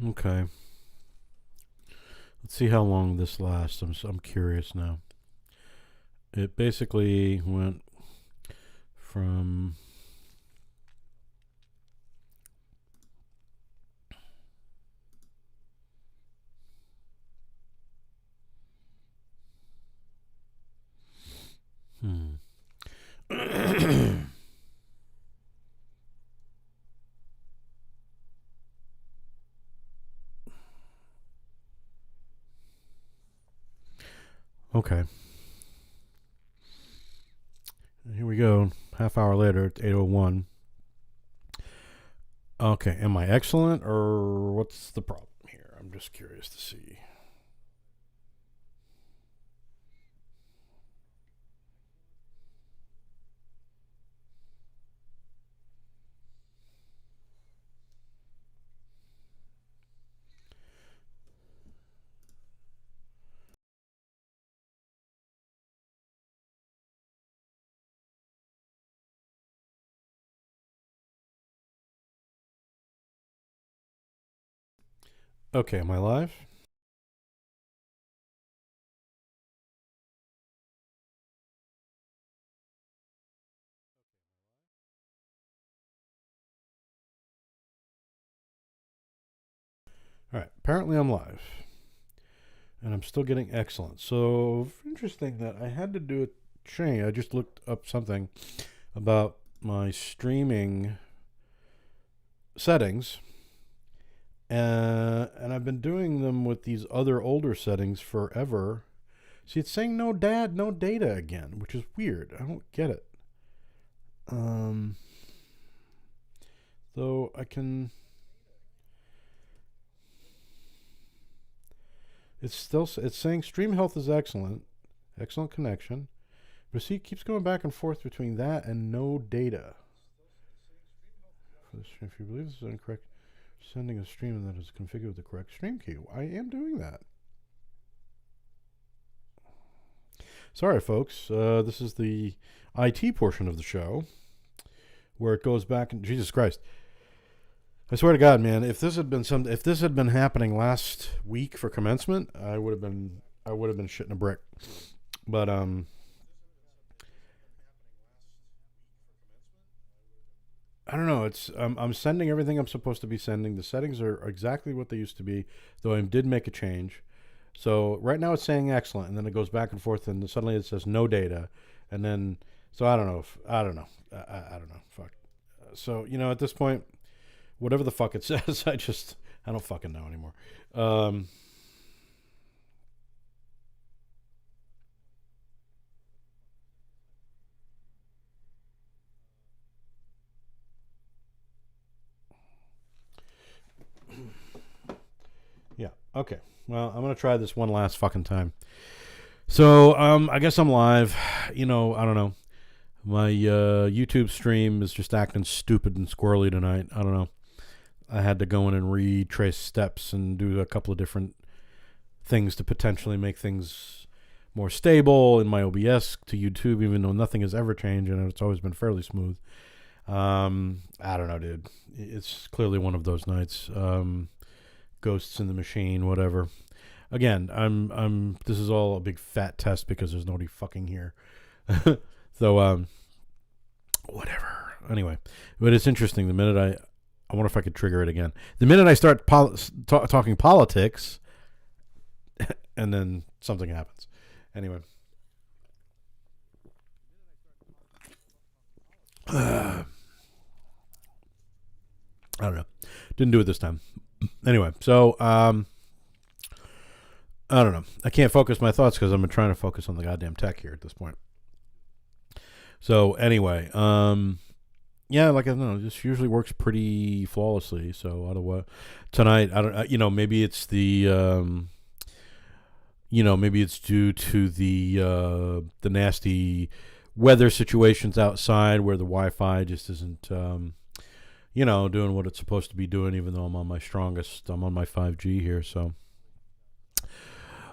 Okay. Let's see how long this lasts. I'm curious now. It basically went from hmm. Okay. Here we go. Half hour later, it's 8:01. Okay, am I excellent or what's the problem here? I'm just curious to see. Okay, am I live? All right, apparently I'm live. And I'm still getting excellent. So, interesting that I had to do a change. I just looked up something about my streaming settings. And I've been doing them with these other older settings forever. See, it's saying no data again, which is weird. I don't get it. Um, though I can. It's saying stream health is excellent, excellent connection. But see, it keeps going back and forth between that and no data. If you believe this is incorrect, sending a stream that is configured with the correct stream key. I am doing that. Sorry, folks. This is the IT portion of the show where it goes back and Jesus Christ. I swear to God, man, if this had been happening last week for commencement, I would have been shitting a brick. But I don't know. I'm sending everything I'm supposed to be sending. The settings are exactly what they used to be, though I did make a change. So right now it's saying excellent, and then it goes back and forth, and suddenly it says no data, and then so I don't know. I don't know. I don't know. Fuck. So at this point, whatever the fuck it says, I don't fucking know anymore. Um, yeah. Okay. Well, I'm gonna try this one last fucking time. So I guess I'm live. I don't know. My YouTube stream is just acting stupid and squirrely tonight. I don't know. I had to go in and retrace steps and do a couple of different things to potentially make things more stable in my OBS to YouTube, even though nothing has ever changed and it's always been fairly smooth. I don't know, dude. It's clearly one of those nights. Ghosts in the machine, whatever. Again, this is all a big fat test because there's nobody fucking here. So, whatever. Anyway, but it's interesting. The minute I wonder if I could trigger it again. The minute I start talking politics, and then something happens. Anyway. I don't know. Didn't do it this time. Anyway, so I don't know. I can't focus my thoughts because I'm trying to focus on the goddamn tech here at this point. So anyway, yeah, like I don't know, this usually works pretty flawlessly. So otherwise, tonight I don't, maybe it's maybe it's due to the nasty weather situations outside where the Wi-Fi just isn't, doing what it's supposed to be doing. Even though I'm on my 5G here, so.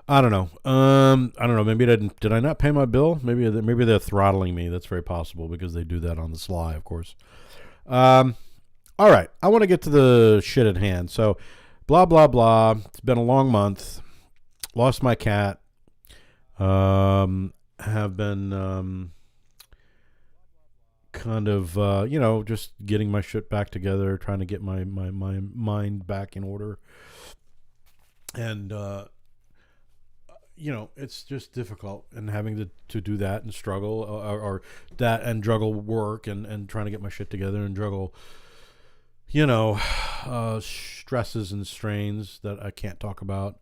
I don't know. I don't know. Maybe did I not pay my bill? Maybe they're throttling me. That's very possible because they do that on the sly, of course. All right. I want to get to the shit at hand. So blah, blah, blah. It's been a long month. Lost my cat. Have been kind of, just getting my shit back together, trying to get my mind back in order. And, it's just difficult, and having to do that and struggle, or that and juggle work and trying to get my shit together and juggle, stresses and strains that I can't talk about.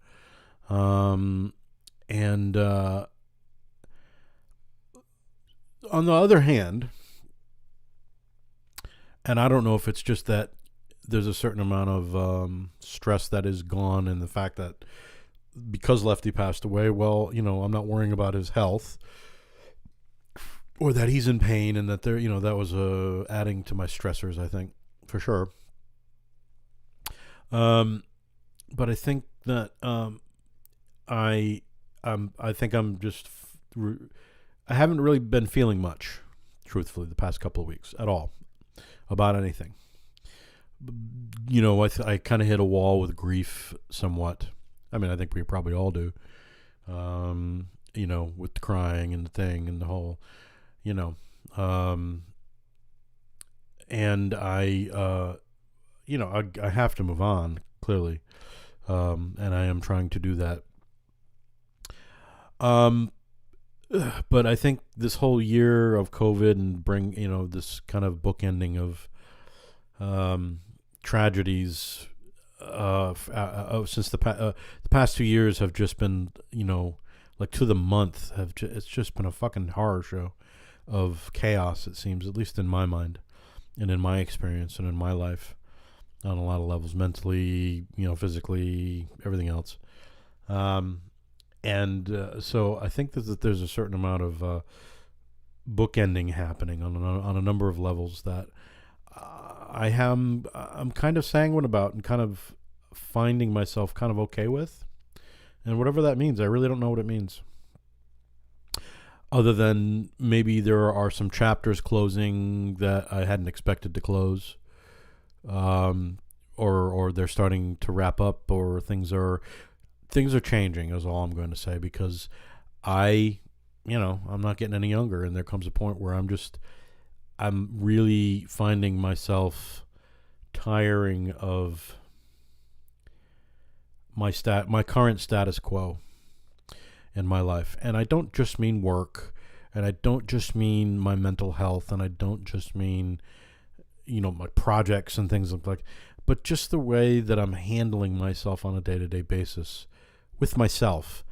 And on the other hand, and I don't know if it's just that there's a certain amount of stress that is gone, and the fact that because Lefty passed away, well, I'm not worrying about his health, or that he's in pain, and that that was adding to my stressors, I think, for sure. But I think that I think I'm just I haven't really been feeling much, truthfully, the past couple of weeks at all about anything. I kind of hit a wall with grief somewhat. I mean, I think we probably all do. With the crying and the thing and the whole, and I have to move on, clearly. And I am trying to do that. But I think this whole year of COVID and bring, this kind of bookending of tragedies since the past 2 years have just been, like to the month, it's just been a fucking horror show of chaos, it seems, at least in my mind and in my experience and in my life on a lot of levels, mentally, physically, everything else. So I think that there's a certain amount of bookending happening on a number of levels that I'm kind of sanguine about and kind of finding myself kind of okay with. And whatever that means, I really don't know what it means. Other than maybe there are some chapters closing that I hadn't expected to close. Or they're starting to wrap up, or things are changing, is all I'm going to say, because I'm not getting any younger, and there comes a point where I'm really finding myself tiring of my current status quo in my life. And I don't just mean work, and I don't just mean my mental health, and I don't just mean my projects and things like, but just the way that I'm handling myself on a day-to-day basis with myself,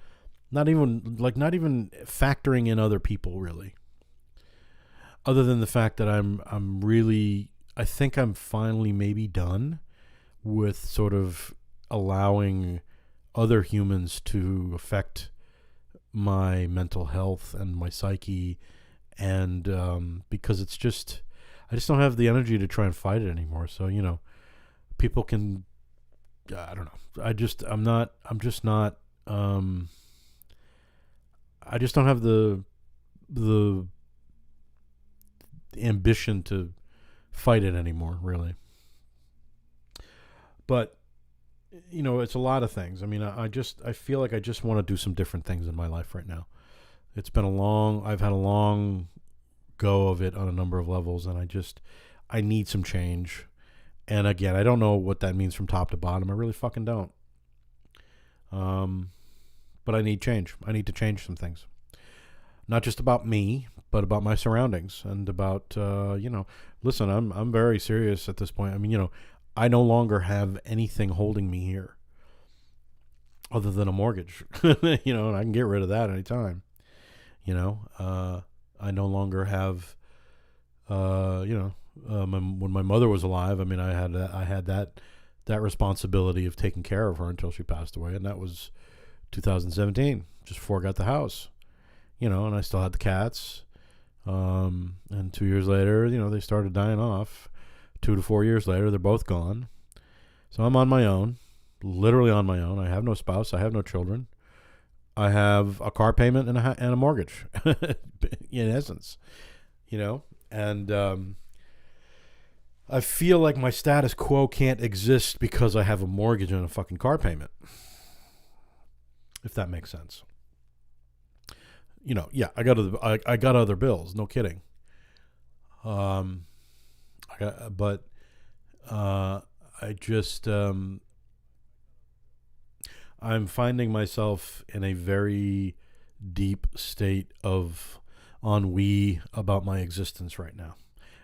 not even factoring in other people, really, other than the fact that I think I'm finally maybe done with sort of allowing other humans to affect my mental health and my psyche, and because I just don't have the energy to try and fight it anymore. So, people can, I don't know. I just don't have the ambition to fight it anymore, really. But, it's a lot of things. I mean, I feel like I just want to do some different things in my life right now. I've had a long go of it on a number of levels, and I need some change. And again, I don't know what that means from top to bottom. I really fucking don't. But I need change. I need to change some things. Not just about me, but about my surroundings, and about, listen, I'm very serious at this point. I mean, I no longer have anything holding me here other than a mortgage, and I can get rid of that anytime. I no longer have, when my mother was alive, I mean, I had that responsibility of taking care of her until she passed away, and that was 2017, just before I got the house, and I still had the cats, and 2 years later, they started dying off. 2 to 4 years later, they're both gone. So I'm on my own, literally on my own. I have no spouse. I have no children. I have a car payment and a mortgage, in essence, and I feel like my status quo can't exist because I have a mortgage and a fucking car payment. If that makes sense. Yeah, I got other bills, no kidding. Um I just I'm finding myself in a very deep state of ennui about my existence right now.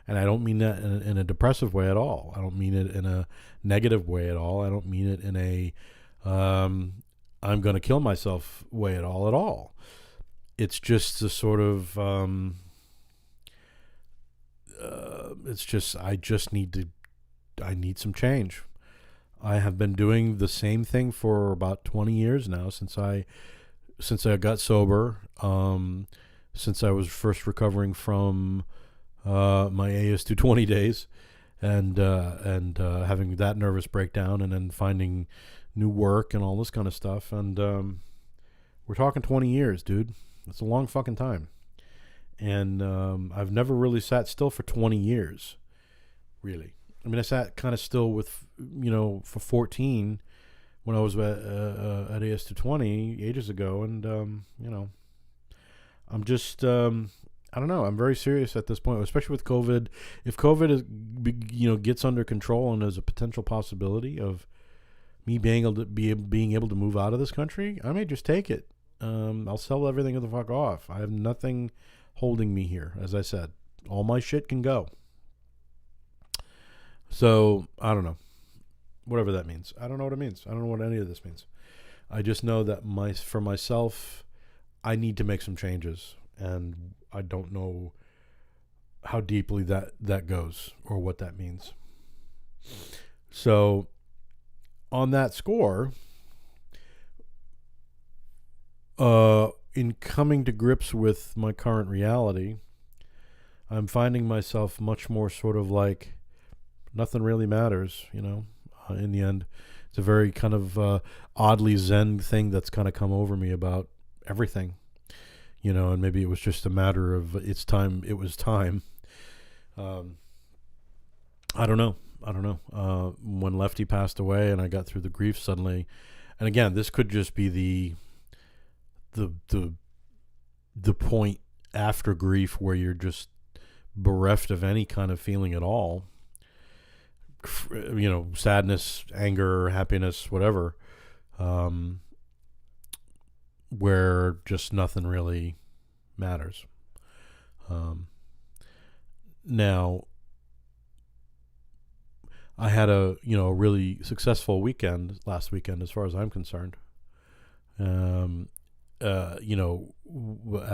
And I don't mean that in a depressive way at all. I don't mean it in a negative way at all. I don't mean it in a I'm going to kill myself way at all. It's just a sort of I need some change. I have been doing the same thing for about 20 years now since I got sober, since I was first recovering from my AS220 days, and having that nervous breakdown, and then finding new work and all this kind of stuff. And we're talking 20 years, dude. It's a long fucking time. And I've never really sat still for 20 years, really. I mean, I sat kind of still with, for 14 when I was at AS220 ages ago. And, I'm just, I don't know. I'm very serious at this point, especially with COVID. If COVID gets under control and there's a potential possibility of me being able to move out of this country, I may just take it. I'll sell everything the fuck off. I have nothing holding me here. As I said, all my shit can go. So I don't know, whatever that means. I don't know what it means. I don't know what any of this means. I just know that for myself, I need to make some changes, and I don't know how deeply that goes or what that means. So on that score, in coming to grips with my current reality, I'm finding myself much more sort of like nothing really matters, in the end. It's a very kind of oddly Zen thing that's kind of come over me about everything, and maybe it was just a matter of it was time. I don't know. When Lefty passed away and I got through the grief suddenly, and again, this could just be the point after grief where you're just bereft of any kind of feeling at all, sadness, anger, happiness, whatever, where just nothing really matters. Now I had a really successful weekend last weekend as far as I'm concerned. At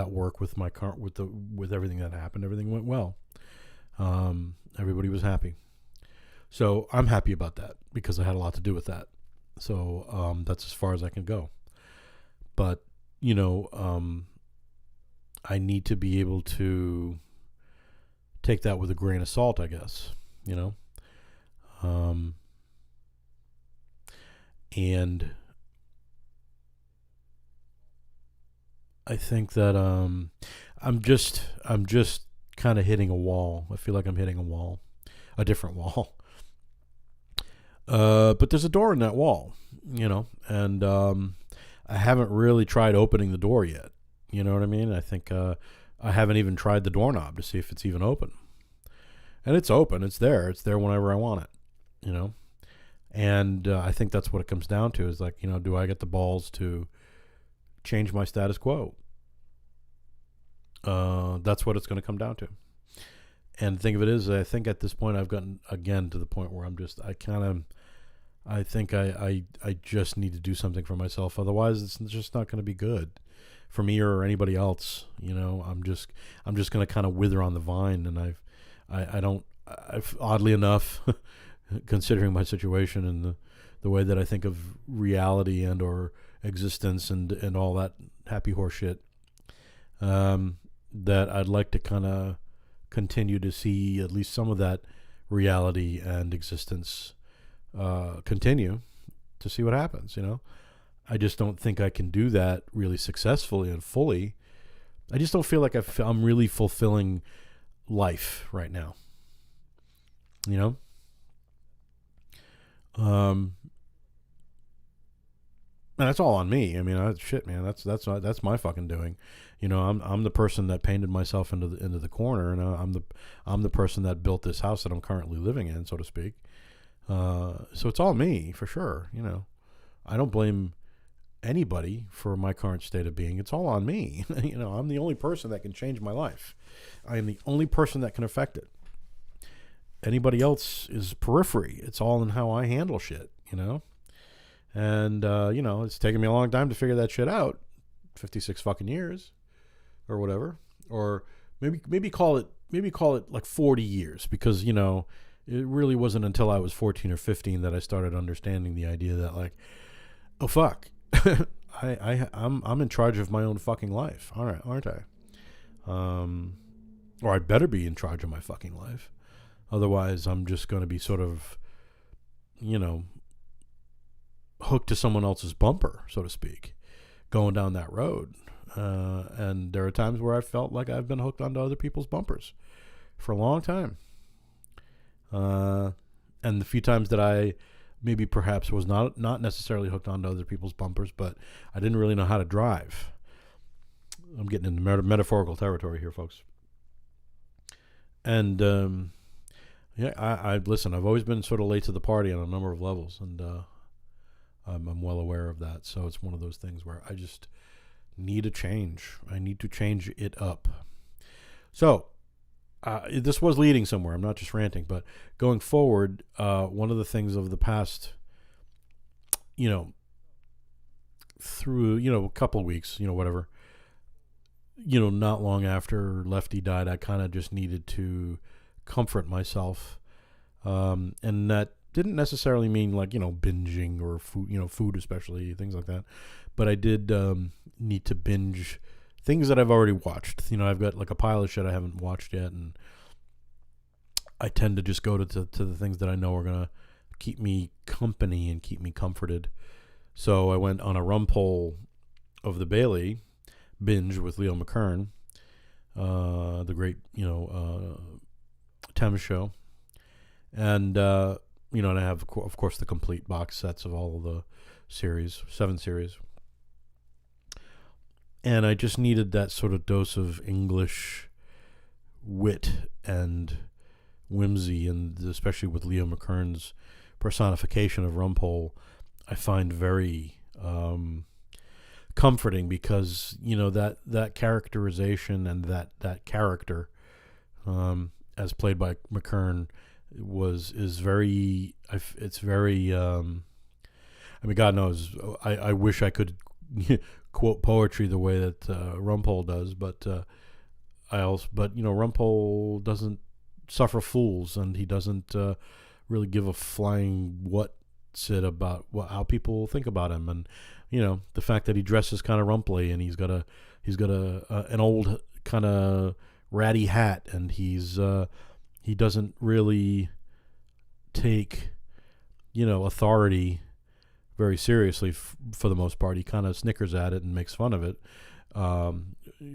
work with my car, with everything that happened, everything went well. Everybody was happy. So I'm happy about that because I had a lot to do with that. So that's as far as I can go. But, I need to be able to take that with a grain of salt, I guess, and I think that I'm just kind of hitting a wall. I feel like I'm hitting a wall, a different wall. But there's a door in that wall, and I haven't really tried opening the door yet. You know what I mean? I think I haven't even tried the doorknob to see if it's even open. And it's open. It's there. It's there whenever I want it, And I think that's what it comes down to is like, do I get the balls to change my status quo? That's what it's going to come down to. And the thing of it is, I think at this point I've gotten again to the point where I think I just need to do something for myself. Otherwise, it's just not going to be good for me or anybody else. I'm just going to kind of wither on the vine, and I've oddly enough, considering my situation and the way that I think of reality and or existence and all that happy horse shit, that I'd like to kind of continue to see at least some of that reality and existence continue to see what happens. I just don't think I can do that really successfully and fully. I just don't feel like I'm really fulfilling life right now. Um, and that's all on me. I mean, shit, man. That's my fucking doing. I'm the person that painted myself into the corner, and I'm the person that built this house that I'm currently living in, so to speak. So it's all me for sure. I don't blame anybody for my current state of being. It's all on me. I'm the only person that can change my life. I am the only person that can affect it. Anybody else is periphery. It's all in how I handle shit. And, it's taken me a long time to figure that shit out. 56 fucking years or whatever. Or maybe call it like 40 years because, it really wasn't until I was 14 or 15 that I started understanding the idea that like, oh fuck, I'm in charge of my own fucking life. All right, aren't I? Or I better be in charge of my fucking life. Otherwise, I'm just going to be sort of, hooked to someone else's bumper, so to speak, going down that road. And there are times where I felt like I've been hooked onto other people's bumpers for a long time. And the few times that I maybe perhaps was not necessarily hooked onto other people's bumpers, but I didn't really know how to drive. I'm getting into metaphorical territory here, folks. And I listen. I've always been sort of late to the party on a number of levels, and I'm well aware of that. So it's one of those things where I just need a change. I need to change it up. So this was leading somewhere. I'm not just ranting, but going forward, one of the things of the past, through, a couple of weeks, whatever, not long after Lefty died, I kind of just needed to comfort myself. And that didn't necessarily mean like, binging or food especially, things like that. But I did need to binge things that I've already watched. I've got like a pile of shit I haven't watched yet, and I tend to just go to the things that I know are going to keep me company and keep me comforted. So I went on a Rumpole of the Bailey binge with Leo McKern, the great, Thames show. And, and I have, of course, the complete box sets of all of the series, 7 series. And I just needed that sort of dose of English wit and whimsy, and especially with Leo McKern's personification of Rumpole, I find very comforting because, that characterization and that character, as played by McKern, is very, it's very, I mean, God knows, I wish I could quote poetry the way that Rumpole does, but Rumpole doesn't suffer fools, and he doesn't really give a flying what's it about how people think about him, and the fact that he dresses kind of rumply, and he's got an old kind of ratty hat, and he doesn't really take authority very seriously for the most part. He kind of snickers at it and makes fun of it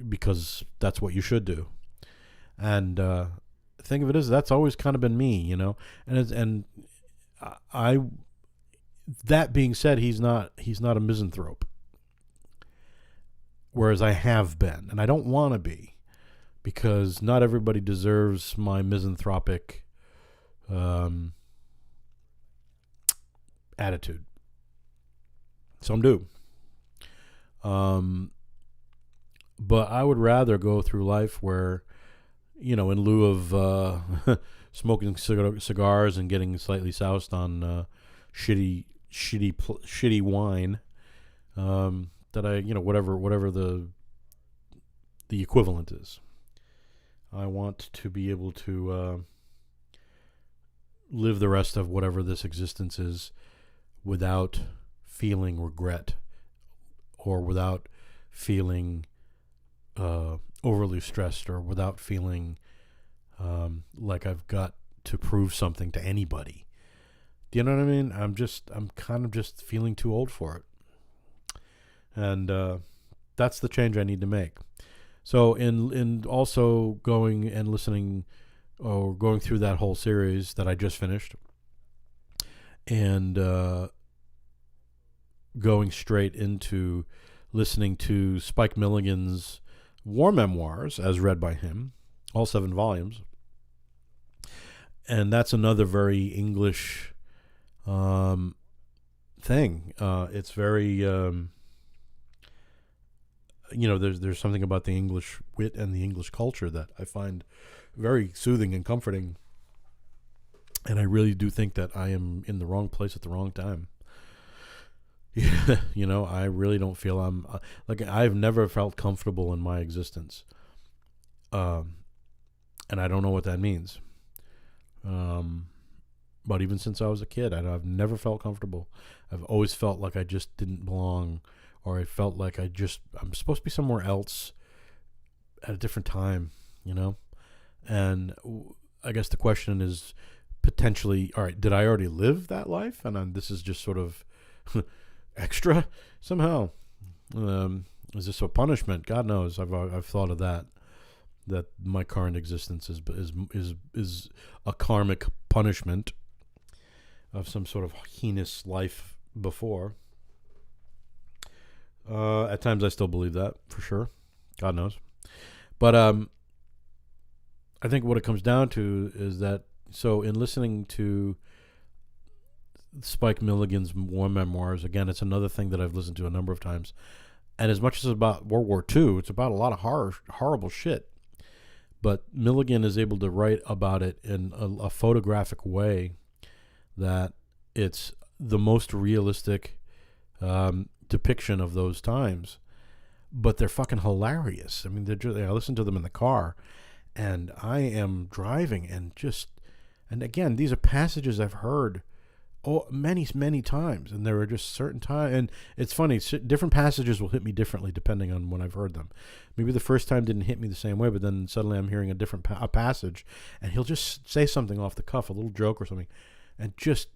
because that's what you should do. And the thing of it is, that's always kind of been me, and I that being said, he's not a misanthrope, whereas I have been, and I don't want to be, because not everybody deserves my misanthropic attitude. Some do. But I would rather go through life where, in lieu of smoking cigars and getting slightly soused on shitty wine, that I, whatever the equivalent is. I want to be able to live the rest of whatever this existence is without feeling regret, or without feeling overly stressed, or without feeling like I've got to prove something to anybody. Do you know what I mean? I'm kind of just feeling too old for it. And that's the change I need to make. So in also going and listening, or going through that whole series that I just finished, and going straight into listening to Spike Milligan's war memoirs as read by him, all 7 volumes. And that's another very English thing. It's very, there's something about the English wit and the English culture that I find very soothing and comforting. And I really do think that I am in the wrong place at the wrong time. I really don't feel I'm I've never felt comfortable in my existence. And I don't know what that means. But even since I was a kid, I've never felt comfortable. I've always felt like I just didn't belong, or I felt like I'm supposed to be somewhere else at a different time, And I guess the question is potentially, all right, did I already live that life? And this is just sort of extra somehow. Is this a punishment? God knows. I've thought of that my current existence is a karmic punishment of some sort of heinous life before. At times I still believe that, for sure. God knows. But I think what it comes down to is that, so in listening to Spike Milligan's war memoirs, again, it's another thing that I've listened to a number of times. And as much as it's about World War II, it's about a lot of horrible shit. But Milligan is able to write about it in a photographic way that it's the most realistic depiction of those times. But they're fucking hilarious. I mean, I listen to them in the car, and I am driving, and again, these are passages I've heard many, many times, and there are just certain times, and it's funny, different passages will hit me differently depending on when I've heard them. Maybe the first time didn't hit me the same way, but then suddenly I'm hearing a different passage, and he'll just say something off the cuff, a little joke or something, and just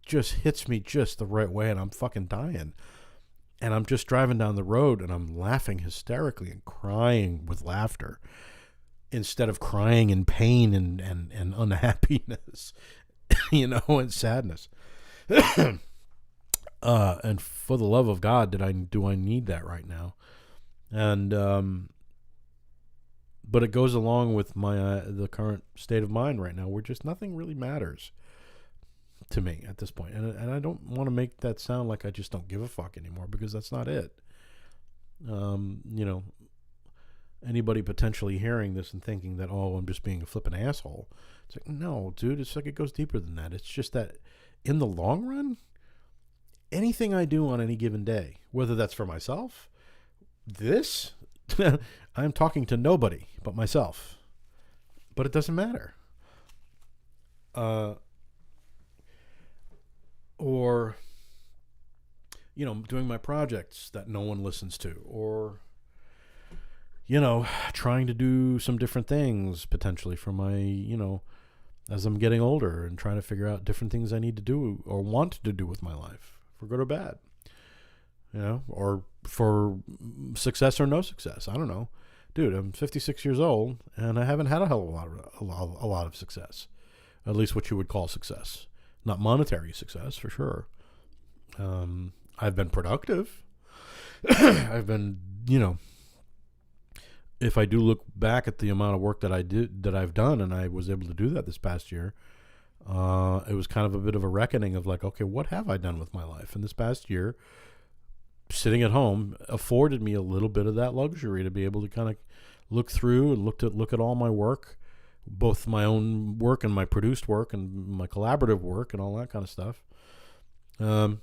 hits me just the right way, and I'm fucking dying. And I'm just driving down the road, and I'm laughing hysterically and crying with laughter instead of crying in pain and unhappiness. And sadness. And for the love of God, do I need that right now? And but it goes along with the current state of mind right now, where just nothing really matters to me at this point. And I don't want to make that sound like I just don't give a fuck anymore, because that's not it. Anybody potentially hearing this and thinking that, oh, I'm just being a flippin' asshole. It's like, no, dude, it's like it goes deeper than that. It's just that in the long run, anything I do on any given day, whether that's for myself, I'm talking to nobody but myself. But it doesn't matter. Or, doing my projects that no one listens to, or trying to do some different things potentially for my, as I'm getting older, and trying to figure out different things I need to do or want to do with my life, for good or bad, or for success or no success. I don't know. Dude, I'm 56 years old, and I haven't had a hell of a lot of success, at least what you would call success. Not monetary success, for sure. I've been productive. I've been, if I do look back at the amount of work that I've done, and I was able to do that this past year, it was kind of a bit of a reckoning of like, okay, what have I done with my life? And this past year, sitting at home afforded me a little bit of that luxury to be able to kind of look through and look at all my work, both my own work and my produced work and my collaborative work and all that kind of stuff. And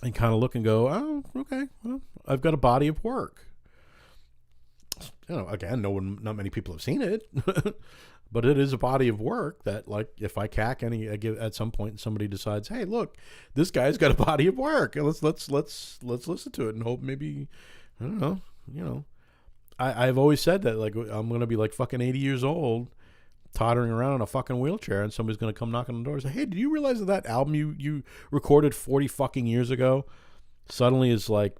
kind of look and go, oh, okay, well, I've got a body of work. Again, not many people have seen it, but it is a body of work that, like, if I cack at some point somebody decides, hey, look, this guy's got a body of work, and let's listen to it and hope maybe, I don't know, I've always said that, like, I'm gonna be like fucking 80 years old, tottering around in a fucking wheelchair, and somebody's gonna come knocking on the door and say, hey, did you realize that album you recorded 40 fucking years ago suddenly is like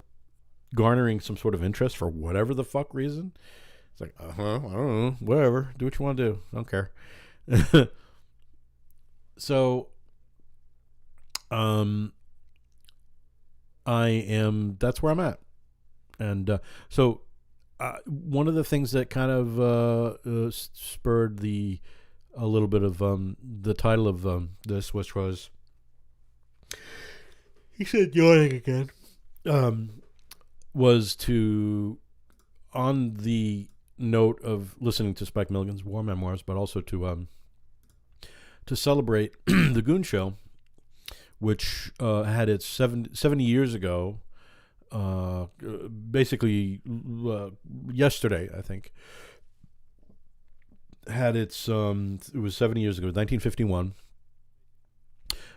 garnering some sort of interest for whatever the fuck reason? It's like, I don't know, whatever, do what you want to do, I don't care. So um, that's where I'm at. And so one of the things that kind of spurred a little bit of the title of this, which was, he said yawning again, was to, on the note of listening to Spike Milligan's war memoirs, but also to celebrate the Goon Show, which had its 70 years ago, basically yesterday, I think, had its, it was 70 years ago, 1951,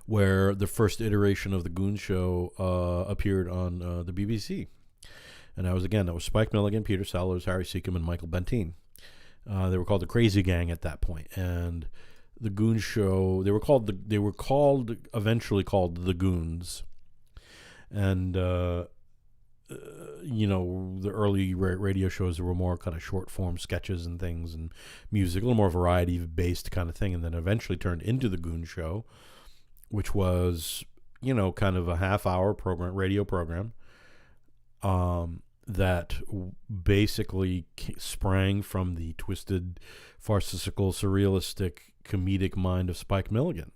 where the first iteration of the Goon Show appeared on the BBC. And that was Spike Milligan, Peter Sellers, Harry Seacombe, and Michael Bentine. They were called the Crazy Gang at that point. And the Goon Show, they were eventually called the Goons. And the early radio shows were more kind of short form sketches and things and music, a little more variety based kind of thing, and then eventually turned into the Goon Show, which was, kind of a half-hour radio program that basically sprang from the twisted, farcical, surrealistic, comedic mind of Spike Milligan.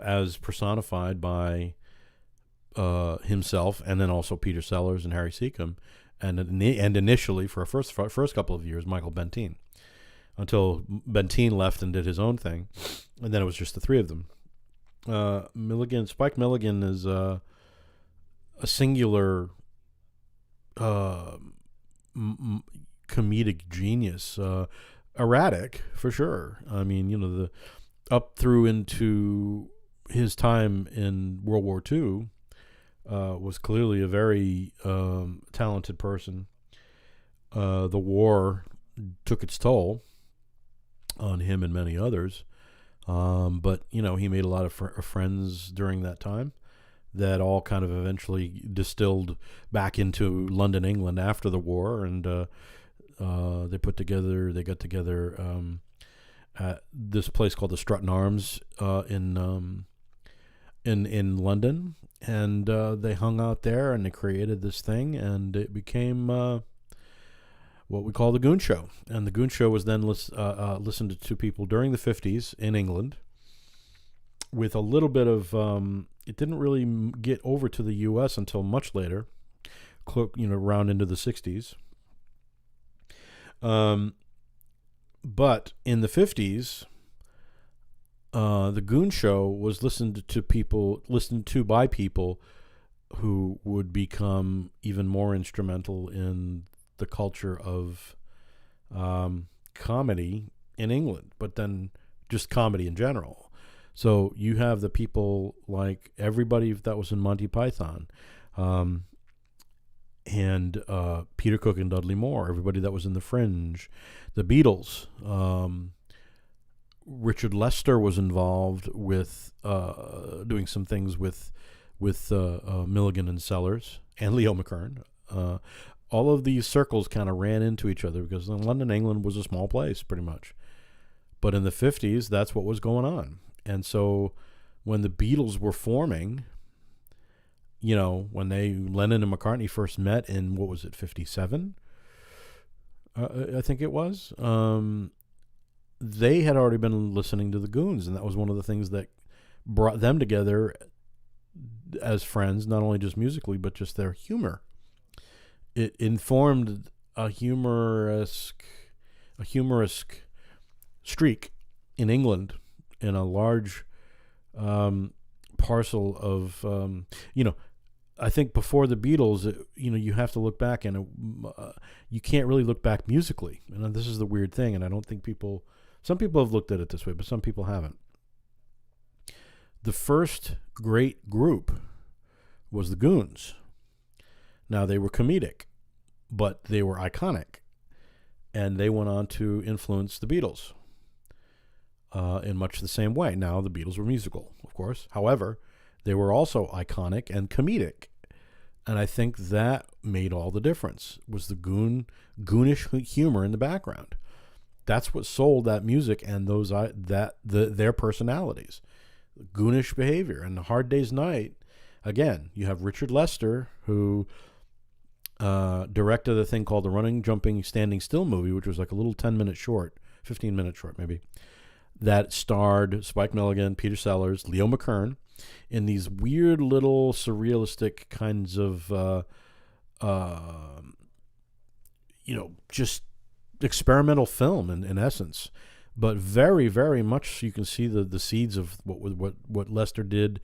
As personified by himself, and then also Peter Sellers and Harry Seacombe, and initially for a first couple of years, Michael Bentine, until Bentine left and did his own thing, and then it was just the three of them. Spike Milligan is a singular comedic genius, erratic for sure. I mean, the up through into his time in World War II, was clearly a very talented person. The war took its toll on him and many others, but he made a lot of friends during that time that all kind of eventually distilled back into London, England after the war, and they got together at this place called the Strutton Arms in London, and they hung out there and they created this thing, and it became what we call the Goon Show. And the Goon Show was then listened to people during the 50s in England, with a little bit of it didn't really get over to the U.S. until much later, around into the 60s. But in the 50s, the Goon Show was listened to by people who would become even more instrumental in the culture of comedy in England, but then just comedy in general. So you have the people like everybody that was in Monty Python, and Peter Cook and Dudley Moore, everybody that was in The Fringe, the Beatles. Richard Lester was involved with doing some things with Milligan and Sellers and Leo McKern. All of these circles kind of ran into each other because London, England was a small place pretty much. But in the 50s, that's what was going on. And so when the Beatles were forming, when Lennon and McCartney first met in, 57? I think it was. They had already been listening to the Goons, and that was one of the things that brought them together as friends, not only just musically, but just their humor. It informed a humorous streak in England, in a large parcel of, I think before the Beatles, you have to look back, and you can't really look back musically. And this is the weird thing, and I don't think some people have looked at it this way, but some people haven't. The first great group was the Goons. Now, they were comedic, but they were iconic, and they went on to influence the Beatles in much the same way. Now, the Beatles were musical, of course. However, they were also iconic and comedic, and I think that made all the difference, was the goonish humor in the background. that's what sold that music and their personalities, goonish behavior. And A Hard Day's Night, again, you have Richard Lester, who directed a thing called the Running, Jumping, Standing Still movie, which was like a little 10-minute short, 15-minute short maybe, that starred Spike Milligan, Peter Sellers, Leo McKern, in these weird little surrealistic kinds of, just experimental film in essence. But very, very much you can see the seeds of what Lester did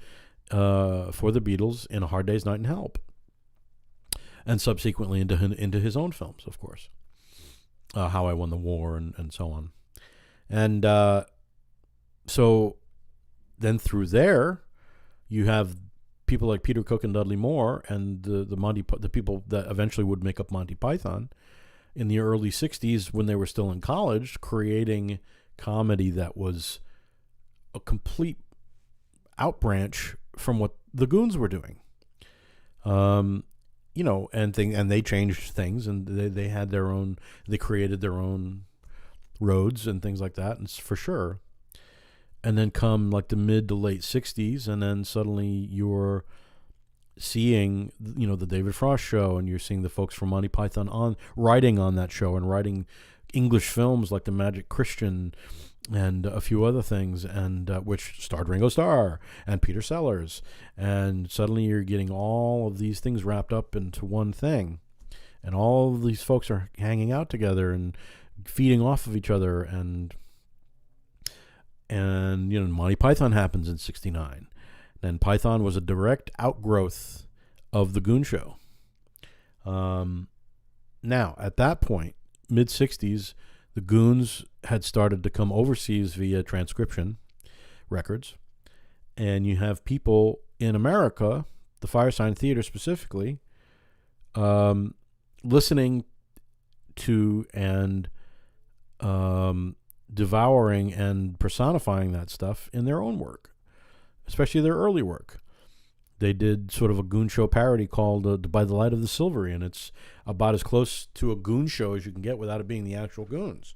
for the Beatles in A Hard Day's Night and Help, and subsequently into his own films, of course, How I Won the War and so on. And so then through there, you have people like Peter Cook and Dudley Moore and the people that eventually would make up Monty Python in the early 60s when they were still in college, creating comedy that was a complete outbranch from what the Goons were doing. And they changed things, and they had their own, they created their own roads and things like that, and for sure. And then come like the mid to late 60s, and then suddenly you're seeing, the David Frost Show, and you're seeing the folks from Monty Python writing on that show and writing English films like The Magic Christian and a few other things, and which starred Ringo Starr and Peter Sellers. And suddenly you're getting all of these things wrapped up into one thing, and all of these folks are hanging out together and feeding off of each other. And Monty Python happens in 69. Then Python was a direct outgrowth of the Goon Show. Now, at that point, mid-60s, the Goons had started to come overseas via transcription records. And you have people in America, the Firesign Theater specifically, listening to and devouring and personifying that stuff in their own work, especially their early work. They did sort of a Goon Show parody called By the Light of the Silvery, and it's about as close to a Goon Show as you can get without it being the actual Goons.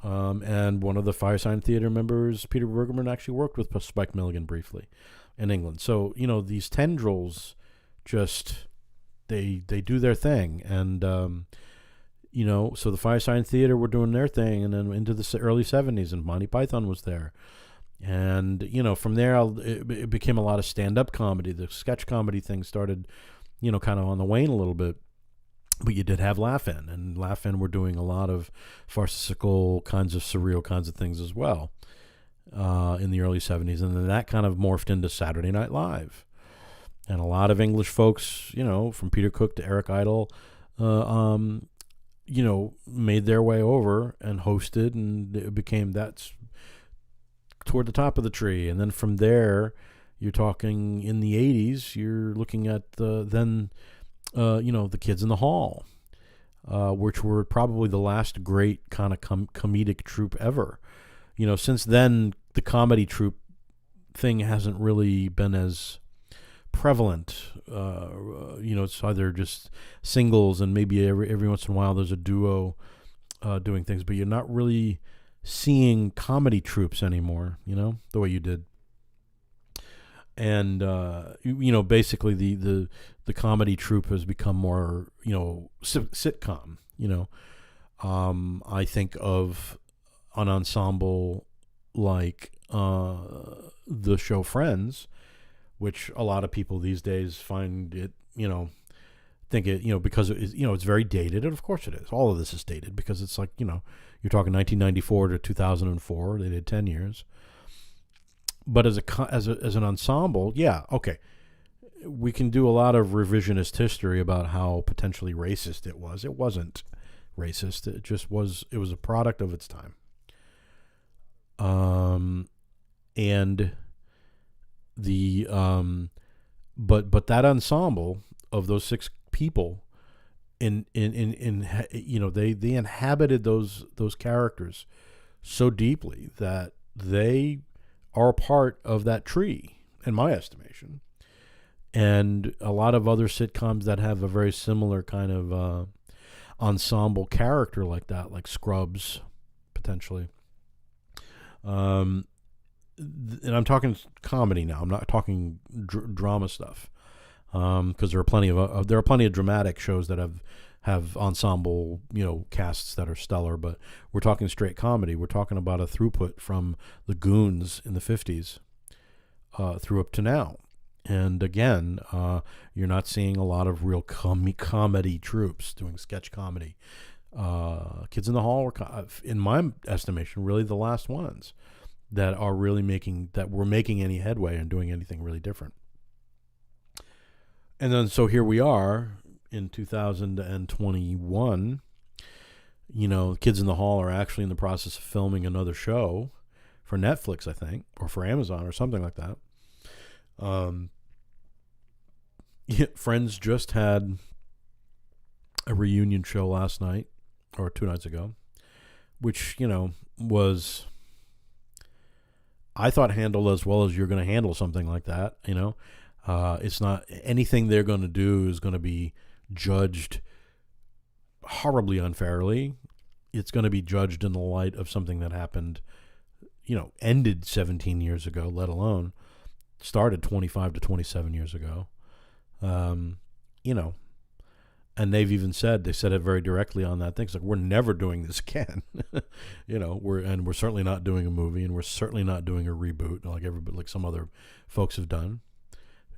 And one of the Firesign Theater members, Peter Bergerman, actually worked with Spike Milligan briefly in England. So, these tendrils just, they do their thing. And, so the Firesign Theater were doing their thing, and then into the early 70s, and Monty Python was there. And, from there, it became a lot of stand-up comedy. The sketch comedy thing started, kind of on the wane a little bit. But you did have Laugh-In, and Laugh-In were doing a lot of farcical kinds of surreal kinds of things as well in the early 70s. And then that kind of morphed into Saturday Night Live. And a lot of English folks, from Peter Cook to Eric Idle, made their way over and hosted, and it became that's toward the top of the tree. And then from there, you're talking in the 80s, you're looking at the Kids in the Hall, which were probably the last great kind of comedic troupe ever. Since then, the comedy troupe thing hasn't really been as prevalent. It's either just singles, and maybe every once in a while there's a duo doing things, but you're not really seeing comedy troupes anymore, the way you did. And basically the comedy troupe has become more sitcom. I think of an ensemble like the show Friends, which a lot of people these days find it, think it, because it is, it's very dated, and of course it is. All of this is dated because it's like, you're talking 1994 to 2004. They did 10 years. But as an ensemble, yeah, okay, we can do a lot of revisionist history about how potentially racist it was. It wasn't racist. It just was. It was a product of its time. And the but that ensemble of those six people, they inhabited those characters so deeply that they are a part of that tree, in my estimation. And a lot of other sitcoms that have a very similar kind of ensemble character like that, like Scrubs, potentially. And I'm talking comedy now. I'm not talking drama stuff, because there are plenty of dramatic shows that have ensemble, casts that are stellar. But we're talking straight comedy. We're talking about a throughput from the Goons in the 50s through up to now. And again, you're not seeing a lot of real comedy troops doing sketch comedy. Kids in the Hall were, in my estimation, really the last ones that were making any headway and doing anything really different. And then so here we are in 2021. Kids in the Hall are actually in the process of filming another show for Netflix, I think, or for Amazon or something like that. Friends just had a reunion show last night or 2 nights ago, which, was, I thought, handled as well as you're going to handle something like that. It's not anything they're going to do is going to be judged horribly unfairly. It's going to be judged in the light of something that happened, ended 17 years ago, let alone started 25 to 27 years ago. And they've even said it very directly on that thing. It's like, we're never doing this again. We're certainly not doing a movie, and we're certainly not doing a reboot like some other folks have done.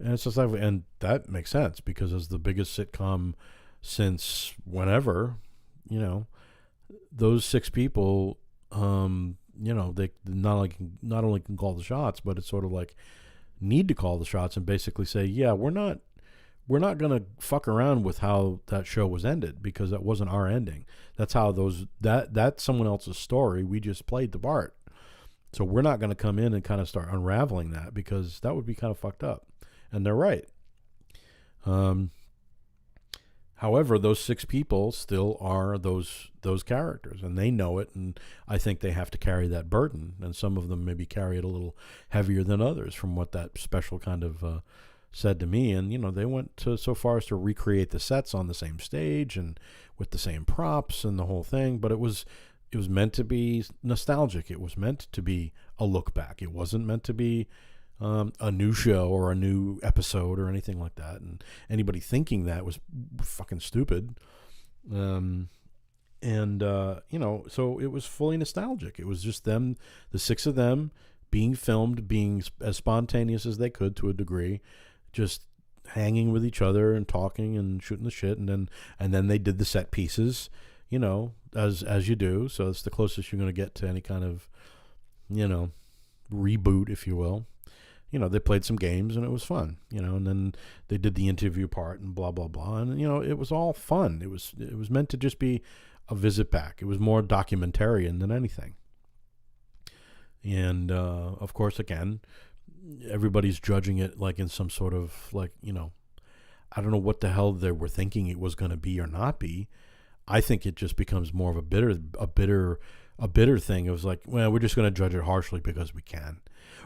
And it's just like, and that makes sense because as the biggest sitcom since whenever, those 6 people, they not only can call the shots, but it's sort of like need to call the shots and basically say, yeah, we're not going to fuck around with how that show was ended because that wasn't our ending. That's how that's someone else's story. We just played the part. So we're not going to come in and kind of start unraveling that because that would be kind of fucked up. And they're right. However, those 6 people still are those characters, and they know it, and I think they have to carry that burden, and some of them maybe carry it a little heavier than others from what that special kind of said to me. And, they went so far as to recreate the sets on the same stage and with the same props and the whole thing, but it was meant to be nostalgic. It was meant to be a look back. It wasn't meant to be a new show or a new episode or anything like that. And anybody thinking that was fucking stupid. So it was fully nostalgic. It was just them, the 6 of them being filmed, being as spontaneous as they could to a degree, just hanging with each other and talking and shooting the shit. And then they did the set pieces, as you do. So it's the closest you're going to get to any kind of, reboot, if you will. They played some games and it was fun, and then they did the interview part and blah, blah, blah. And, it was all fun. It was meant to just be a visit back. It was more documentarian than anything. And, of course, again, everybody's judging it like in some sort of I don't know what the hell they were thinking it was going to be or not be. I think it just becomes more of a bitter thing. It was like, well, we're just going to judge it harshly because we can.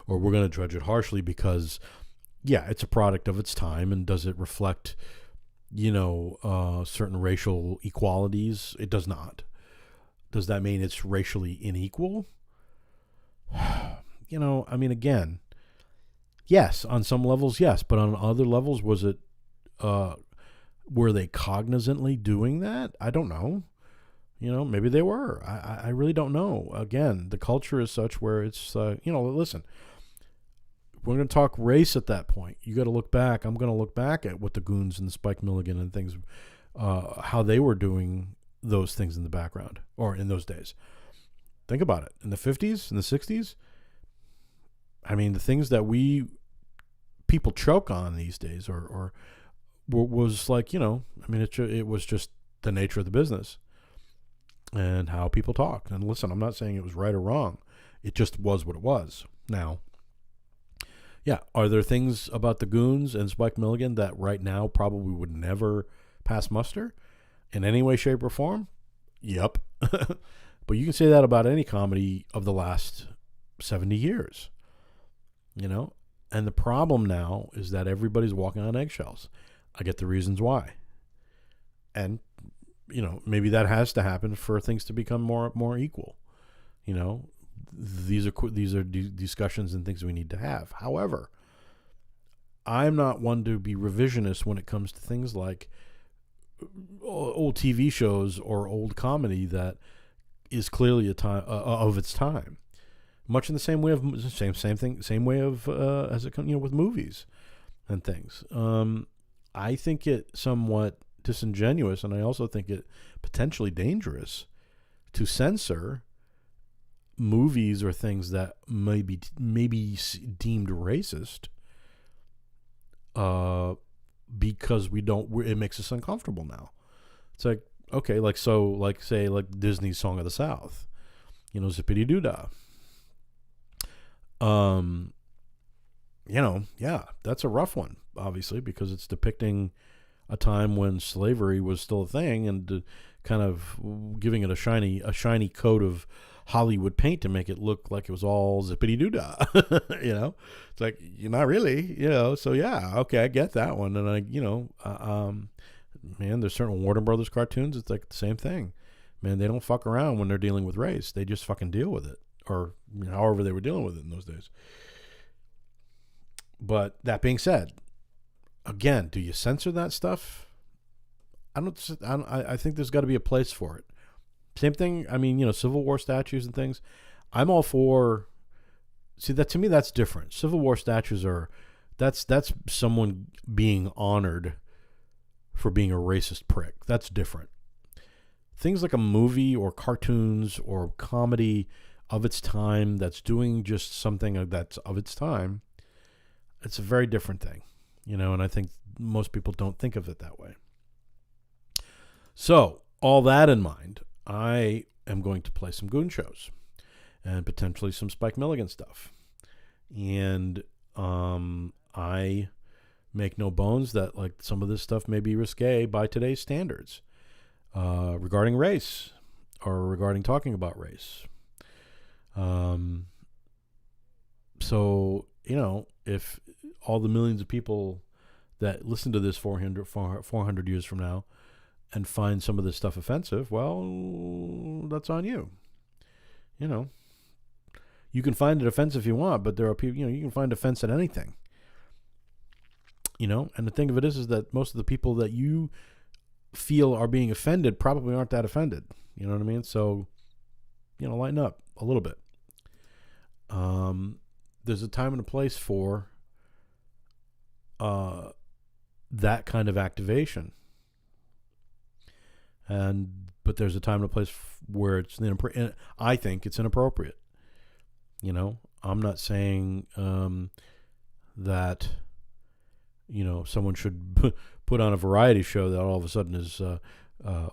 Or we're going to judge it harshly because, yeah, it's a product of its time, and does it reflect, certain racial equalities? It does not. Does that mean it's racially unequal? Again, yes, on some levels, yes, but on other levels, was it, were they cognizantly doing that? I don't know. Maybe they were. I really don't know. Again, the culture is such where it's, listen, we're going to talk race at that point. You got to look back. I'm going to look back at what the Goons and the Spike Milligan and things, how they were doing those things in the background or in those days. Think about it. In the 50s, in the 60s, the things that people choke on these days or was like, it was just the nature of the business and how people talked. And listen, I'm not saying it was right or wrong. It just was what it was. Now, yeah, are there things about the Goons and Spike Milligan that right now probably would never pass muster in any way, shape, or form? Yep. But you can say that about any comedy of the last 70 years. And the problem now is that everybody's walking on eggshells. I get the reasons why. And, maybe that has to happen for things to become more equal. You know, these are discussions and things we need to have. However, I'm not one to be revisionist when it comes to things like old TV shows or old comedy that is clearly a time of its time. Much in the same way of same way of as it comes, with movies and things. I think it somewhat disingenuous, and I also think it potentially dangerous to censor movies or things that may be deemed racist, because it makes us uncomfortable now. It's like, okay, say Disney's Song of the South, Zippity Doo Dah. Yeah, that's a rough one, obviously, because it's depicting a time when slavery was still a thing, and kind of giving it a shiny coat of Hollywood paint to make it look like it was all zippity doo dah. It's like, you're not really, so yeah, okay, I get that one. And man, there's certain Warner Brothers cartoons, it's like the same thing. Man, they don't fuck around when they're dealing with race. They just fucking deal with it, or however they were dealing with it in those days. But that being said, again, do you censor that stuff? I think there's got to be a place for it. Same thing. I mean, Civil War statues and things. I'm all for. See, that to me, that's different. Civil War statues that's someone being honored for being a racist prick. That's different. Things like a movie or cartoons or comedy of its time that's doing just something that's of its time, it's a very different thing, and I think most people don't think of it that way. So, all that in mind, I am going to play some Goon shows and potentially some Spike Milligan stuff. And I make no bones that like some of this stuff may be risque by today's standards regarding race or regarding talking about race. So, if all the millions of people that listen to this 400 years from now and find some of this stuff offensive, well, that's on you. You can find it offensive if you want, but there are people, you can find offense at anything. And the thing of it is that most of the people that you feel are being offended probably aren't that offended. You know what I mean? So, lighten up a little bit. There's a time and a place for that kind of activation. But there's a time and a place where it's I think it's inappropriate. I'm not saying that someone should put on a variety show that all of a sudden is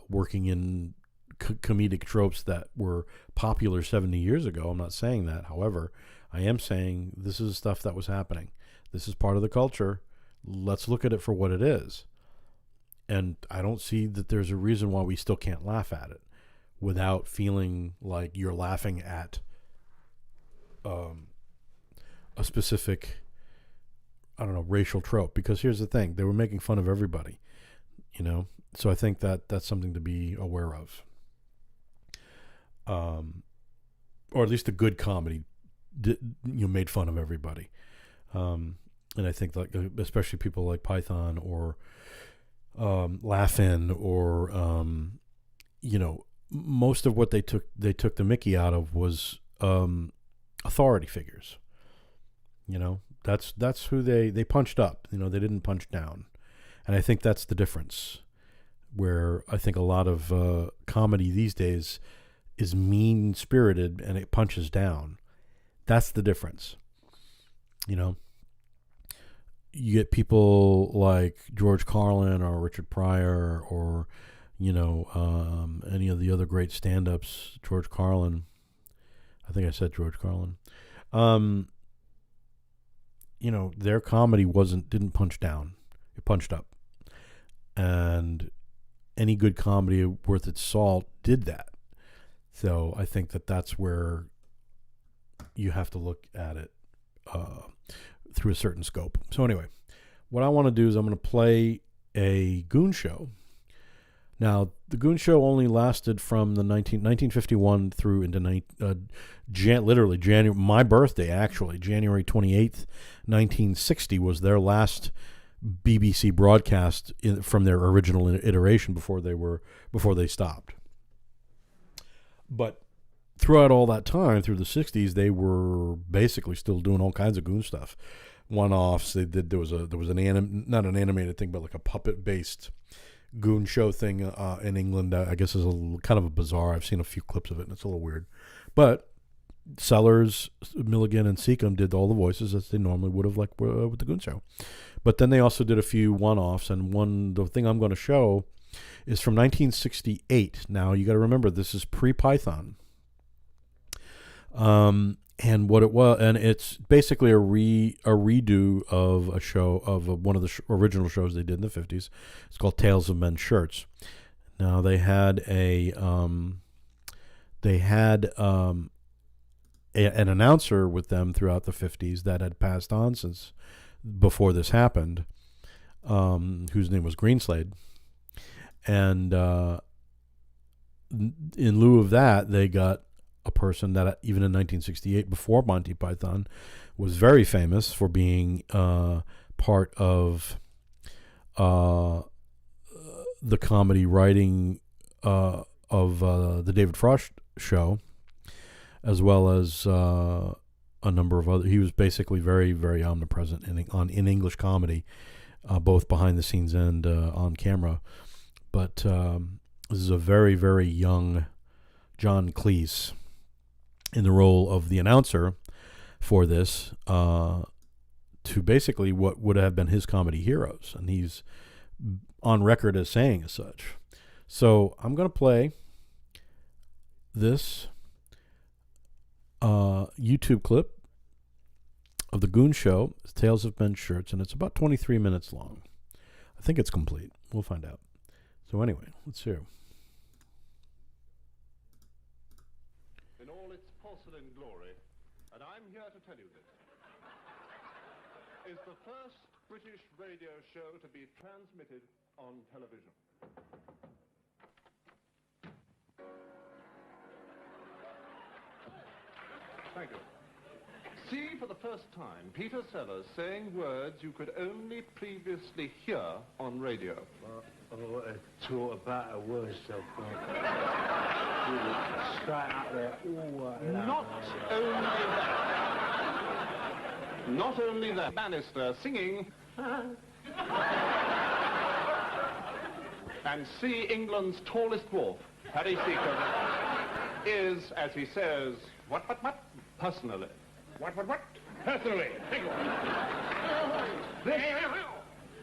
working in comedic tropes that were popular 70 years ago. I'm not saying that. However, I am saying this is stuff that was happening. This is part of the culture. Let's look at it for what it is. And I don't see that there's a reason why we still can't laugh at it without feeling like you're laughing at a specific, racial trope. Because here's the thing. They were making fun of everybody, So I think that that's something to be aware of. Or at least a good comedy made fun of everybody. And I think especially people like Python or Laugh-In or most of what they took the Mickey out of was authority figures. That's who they punched up. They didn't punch down. And I think that's the difference, where I think a lot of comedy these days is mean-spirited and it punches down. That's the difference. You get people like George Carlin or Richard Pryor or, any of the other great stand-ups, George Carlin. I think I said George Carlin. Their comedy didn't punch down. It punched up. And any good comedy worth its salt did that. So I think that's where you have to look at it through a certain scope. So anyway, what I want to do is I'm going to play a Goon show. Now, the Goon Show only lasted from the 1951 through into literally January. My birthday, actually, January 28th, 1960, was their last BBC broadcast from their original iteration before they stopped. But throughout all that time, through the 60s, they were basically still doing all kinds of Goon stuff. One-offs. They did. There was an not an animated thing, but like a puppet-based Goon Show thing in England. I guess is kind of a bizarre. I've seen a few clips of it, and it's a little weird. But Sellers, Milligan, and Seacombe did all the voices as they normally would have, like with the Goon Show. But then they also did a few one-offs, and the thing I'm going to show is from 1968. Now, you got to remember, this is pre-Python. And what it was, and it's basically a redo of a show of one of the original shows they did in the 50s. It's called Tales of Men's Shirts. Now, they had an announcer with them throughout the 50s that had passed on since before this happened, whose name was Greenslade. And in lieu of that, they got a person that even in 1968, before Monty Python, was very famous for being part of the comedy writing of the David Frost Show, as well as a number of other. He was basically very, very omnipresent in English comedy, both behind the scenes and on camera. But this is a very, very young John Cleese in the role of the announcer for this, to basically what would have been his comedy heroes, and he's on record as saying as such. So I'm going to play this YouTube clip of the Goon Show, Tales of Men's Shirts, and it's about 23 minutes long. I think it's complete. We'll find out. So anyway, let's hear. In all its porcelain glory, and I'm here to tell you this, is the first British radio show to be transmitted on television. Thank you. See for the first time Peter Sellers saying words you could only previously hear on radio. What a talk about a word so straight out there. Not only that, Bannister singing and see England's tallest dwarf, Harry Seacombe, is, as he says, what, personally. What, personally. This,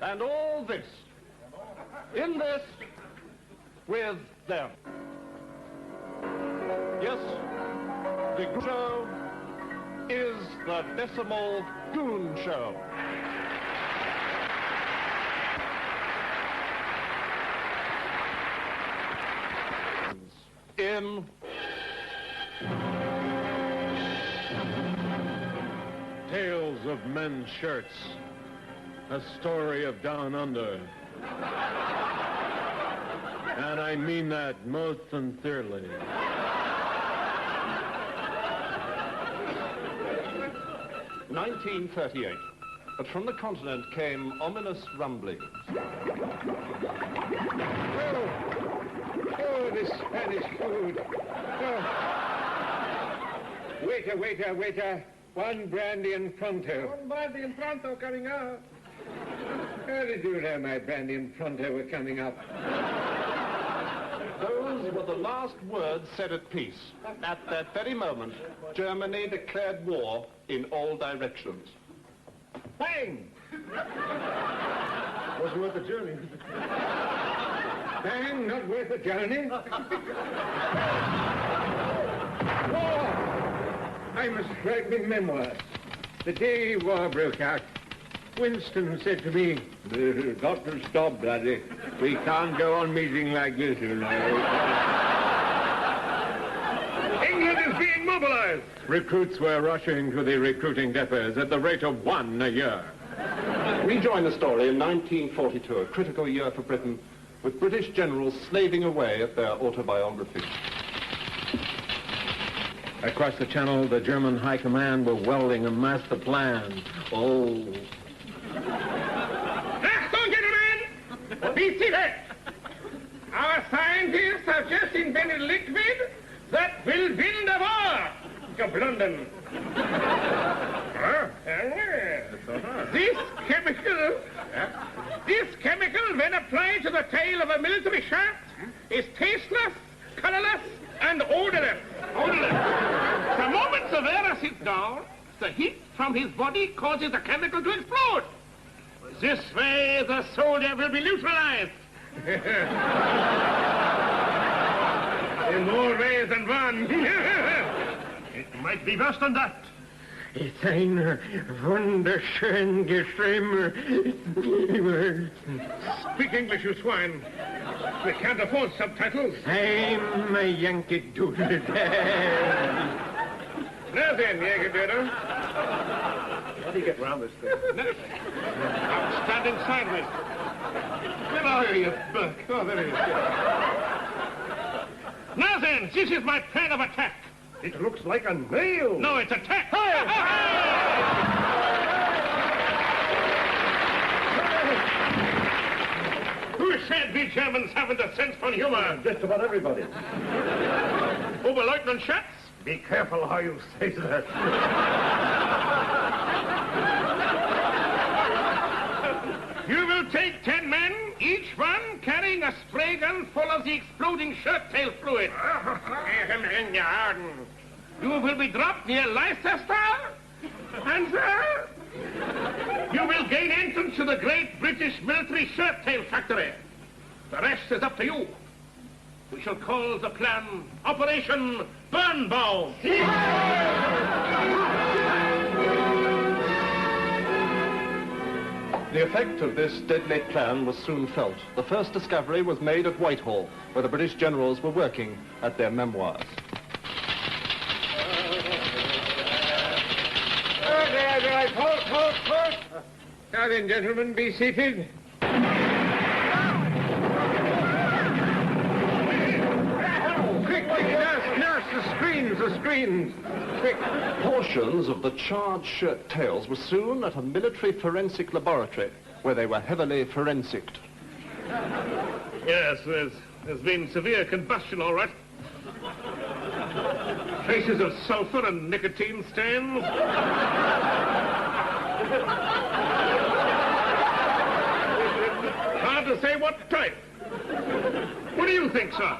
and all this, in this, with them. Yes, the Goon Show is the decimal Goon Show. In Tales of Men's Shirts, a story of Down Under. And I mean that most sincerely. (1938), but from the continent came ominous rumblings. Oh, this Spanish food. Oh. Waiter. One brandy and pronto. One brandy and pronto coming up. How did you know my brandy and pronto were coming up? Those were the last words said at peace. At that very moment, Germany declared war in all directions. Bang! Wasn't worth the journey. Bang, not worth the journey. War! I must write my memoirs. The day war broke out, Winston said to me, "Got to stop, bloody. We can't go on meeting like this, you know." England is being mobilized. Recruits were rushing to the recruiting depots at the rate of 1 a year. We join the story in 1942, a critical year for Britain, with British generals slaving away at their autobiography. Across the channel, the German High Command were welding a master plan. Oh. Achtung, gentlemen! Be seated! Our scientists have just invented liquid that will win the war to London. This chemical, when applied to the tail of a military shirt, is tasteless, colorless, and odorless. The moment the wearer sits down, the heat from his body causes the chemical to explode. This way, the soldier will be neutralized. In more ways than one. It might be worse than that. It's ein wunderschön Geschrimm. Speak English, you swine. We can't afford subtitles. I'm a Yankee Doodle Dad. Now then, Jägerdoodle. How do you get round this thing? I'm standing sideways. Where are you, buck? Oh, there he is. Now then, this is my plan of attack. It looks like a nail. No, it's attack. Who said we Germans haven't a sense for humor? Just about everybody. Oberleutnant Schatz? Be careful how you say that. You will take 10 men, each one carrying a spray gun full of the exploding shirt-tail fluid. You will be dropped near Leicester, and you will gain entrance to the great British military shirt-tail factory. The rest is up to you. We shall call the plan Operation Burnbow. The effect of this deadly plan was soon felt. The first discovery was made at Whitehall, where the British generals were working at their memoirs. Halt. Now then, gentlemen, be seated. Quick, nurse, the screens. Quick. Portions of the charred shirt tails were soon at a military forensic laboratory, where they were heavily forensicked. Yes, there's been severe combustion, all right. Traces of sulfur and nicotine stains. Hard to say what type. What do you think, sir?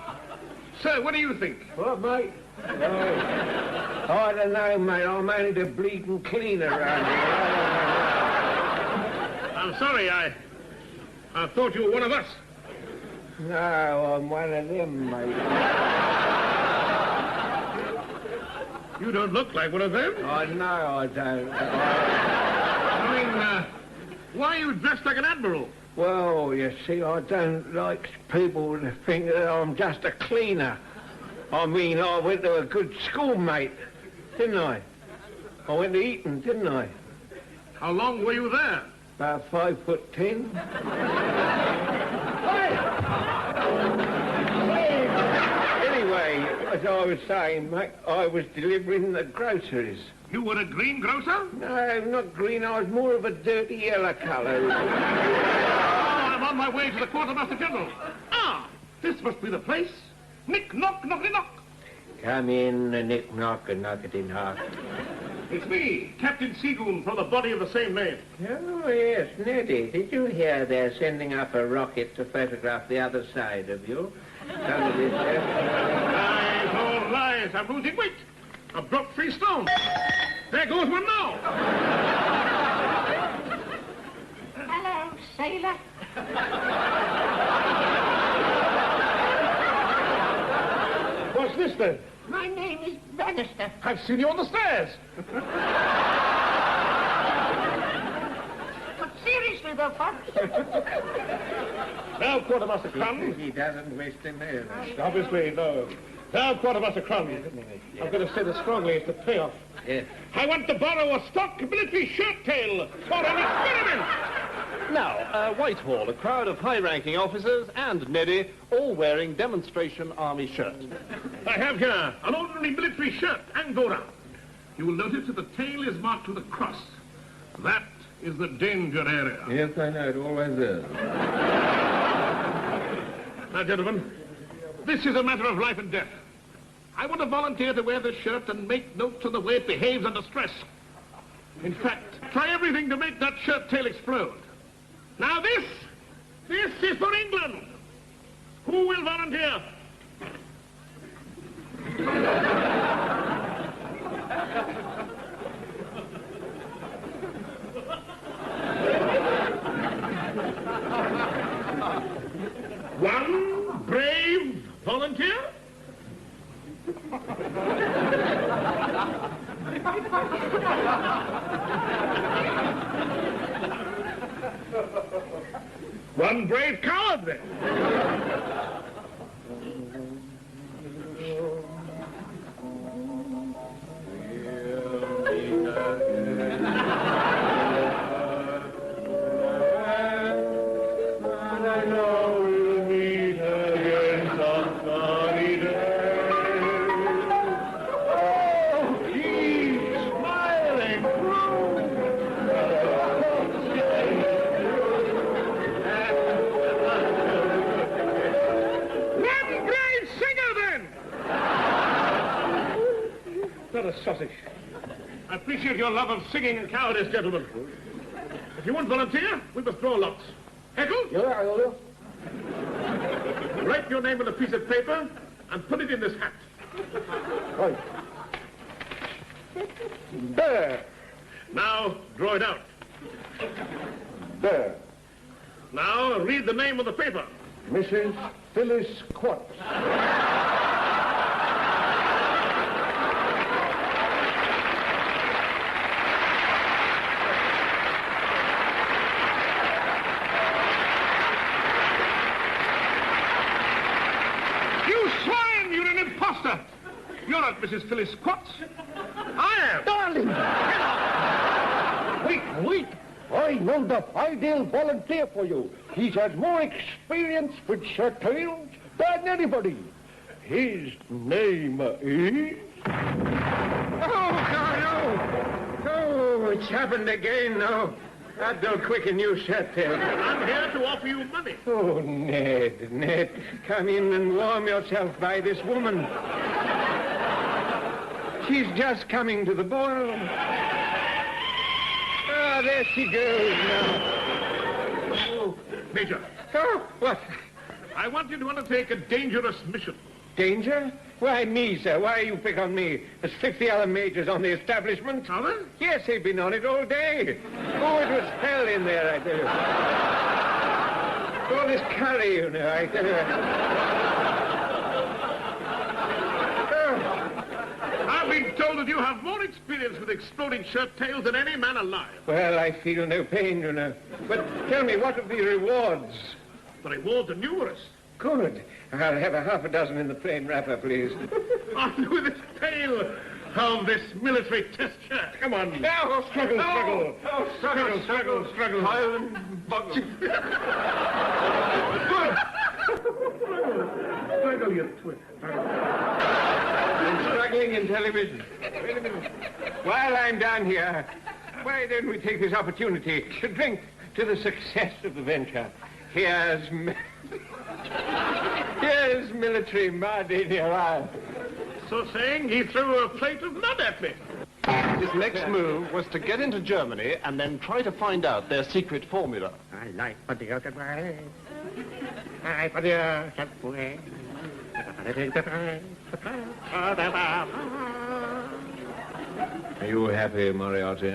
Sir, what do you think? What, mate? Oh, I don't know, mate. I'm only the bleeding cleaner around here. I'm sorry, I thought you were one of us. No, I'm one of them, mate. You don't look like one of them. Oh, no, I don't. I mean, why are you dressed like an admiral? Well, you see, I don't like people to think that I'm just a cleaner. I mean, I went to a good school, mate, didn't I? I went to Eton, didn't I? How long were you there? About 5'10". Anyway, as I was saying, mate, I was delivering the groceries. You were a greengrocer? No, not green. I was more of a dirty yellow colour. Oh, I'm on my way to the Quartermaster General. Ah, this must be the place. Nick, knock, knockety knock. Come in, Nick, knock, and knock it in half. It's me, Captain Goon, from the body of the same name. Oh, yes, Neddy. Did you hear they're sending up a rocket to photograph the other side of you? Somebody said. Lies, all lies. I'm losing weight. I've dropped 3 stones. There goes one now. Hello, sailor. What's this, then? My name is Bannister. I've seen you on the stairs. But seriously, though, Fox. Now, Quartermaster Crumb. He doesn't wish to know. Obviously, no. Now, Quartermaster Crumb. I'm going to say this strongly. It's the payoff. Yes. I want to borrow a stock military shirt tail for an experiment. Now, Whitehall, a crowd of high-ranking officers and Neddy, all wearing demonstration army shirts. I have here an ordinary military shirt and go round. You will notice that the tail is marked with a cross. That is the danger area. Yes, I know, it always is. Now, gentlemen, this is a matter of life and death. I want a volunteer to wear this shirt and make notes on the way it behaves under stress. In fact, try everything to make that shirt tail explode. Now this is for England. Who will volunteer? One brave volunteer? One brave coward, then. Sausage. I appreciate your love of singing and cowardice, gentlemen. If you won't volunteer, we must draw lots. Heckle? Yeah. Write your name on a piece of paper and put it in this hat. Right. There. Now, draw it out. There. Now, read the name on the paper. Mrs. Phyllis Quartz. You're not Mrs. Phyllis Quartz. I am. Darling! Wait. I know the ideal volunteer for you. He's had more experience with shirt tails than anybody. His name is... Oh, it's happened again now. That don't quicken you, shirt tail. I'm here to offer you money. Oh, Ned, come in and warm yourself by this woman. She's just coming to the boil. Ah, there she goes now. Oh, Major. Oh, what? I want you to undertake a dangerous mission. Danger? Why me, sir? Why you pick on me? There's 50 other majors on the establishment. Are there? Yes, they've been on it all day. Oh, it was hell in there, I tell you. All this curry, you know, I tell you. I've been told that you have more experience with exploding shirt tails than any man alive. Well, I feel no pain, you know. But tell me, what are the rewards? The rewards are numerous. Good. I'll have a half a dozen in the plain wrapper, please. On with this tail of this military test shirt. Come on. Now, struggle. Oh, struggle. Iron bugle. Struggle, you twit. I'm struggling in television. Wait a minute. While I'm down here, why don't we take this opportunity to drink to the success of the venture? Here's military mud in your eye. So saying, he threw a plate of mud at me. His next move was to get into Germany and then try to find out their secret formula. I like for the other way. I for the other way. Are you happy, Moriarty?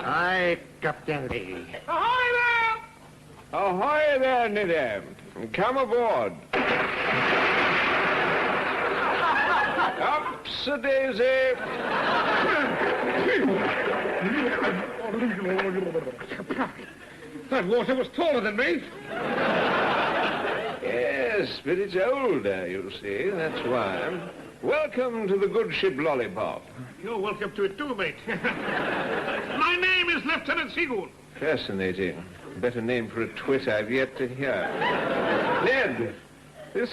I, Captain Lee. Ahoy there, Nidam. Come aboard. Ups-a-daisy. That water was taller than me. Yes, but it's older, you see. That's why. Welcome to the good ship Lollipop. You're welcome to it too, mate. My name is Lieutenant Goon. Fascinating. Better name for a twit I've yet to hear. Ned, this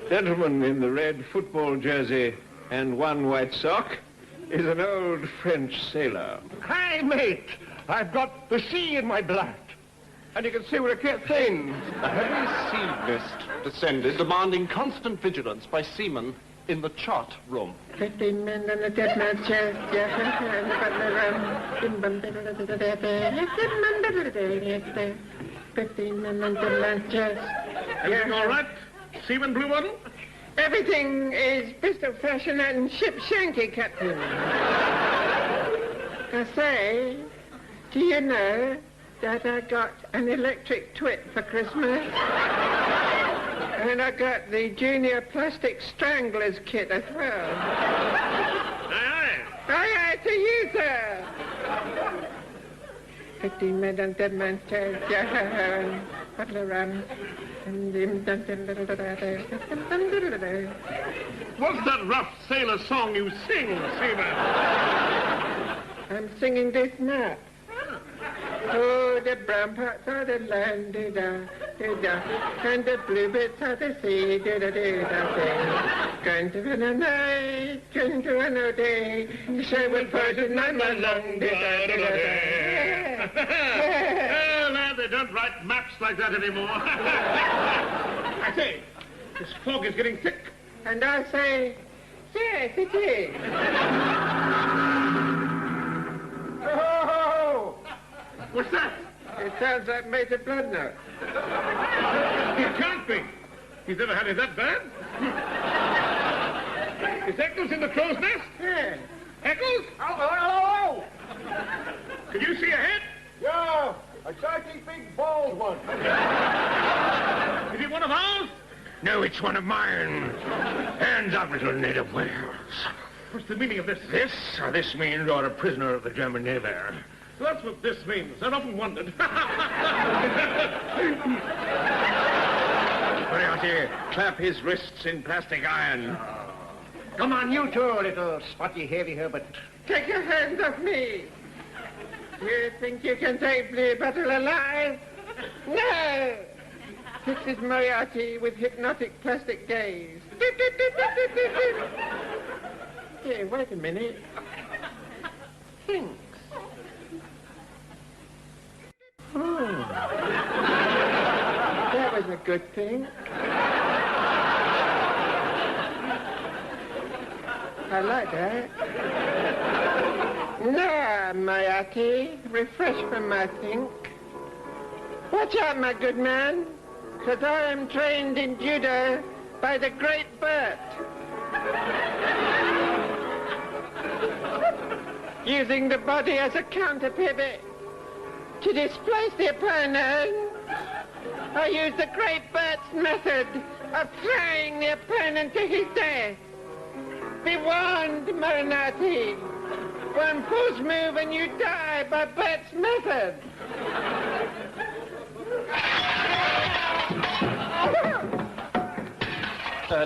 gentleman in the red football jersey and one white sock is an old French sailor. Hi, mate. I've got the sea in my blood. And you can see where it gets in. A heavy sea mist descended, demanding constant vigilance by seamen in the chart room. 15 men on the dead man's chest. And the butler 15 men on the dead man's chest. Everything all right, Seaman Bluebottle? Everything is pistol fashion and ship shanky, Captain. I say, do you know that I got an electric twit for Christmas? And I got the Junior Plastic Stranglers kit as well. Aye, Aye, to you, sir. 15 men on dead man's chest. Butler run. What's that rough sailor song you sing, Seaman? I'm singing this now. Oh, the brown parts of the land, do-da, and the blue bits of the sea, do-da, going to run a night, going to run a day, so we're person I'm along, do-da. Oh, lad, they don't write maps like that anymore. I say, this fog is getting thick. And I say, yes, it is. Oh! What's that? It sounds like Major Bloodnut. It can't be. He's never had it that bad. Is Eccles in the crow's nest? Yeah. Eccles? Hello! Can you see ahead? Yeah, a shiny big bald one. Is it one of ours? No, it's one of mine. Hands up, little native whales. What's the meaning of this? This means you're a prisoner of the German Navy. So that's what this means. I've often wondered. Moriarty, clap his wrists in plastic iron. Come on, you two, little spotty heavy herbert. Take your hands off me. You think you can take Bluebottle alive? No! This is Moriarty with hypnotic plastic gaze. Hey, wait a minute. Thinks. Oh. That was a good thing. I like that. Now, Moriarty, refresh from my think. Watch out, my good man, because I am trained in judo by the great Bert. Using the body as a counter pivot to displace the opponent, I use the great Bert's method of throwing the opponent to his death. Be warned, Moriarty. One false move and you die by Bert's method.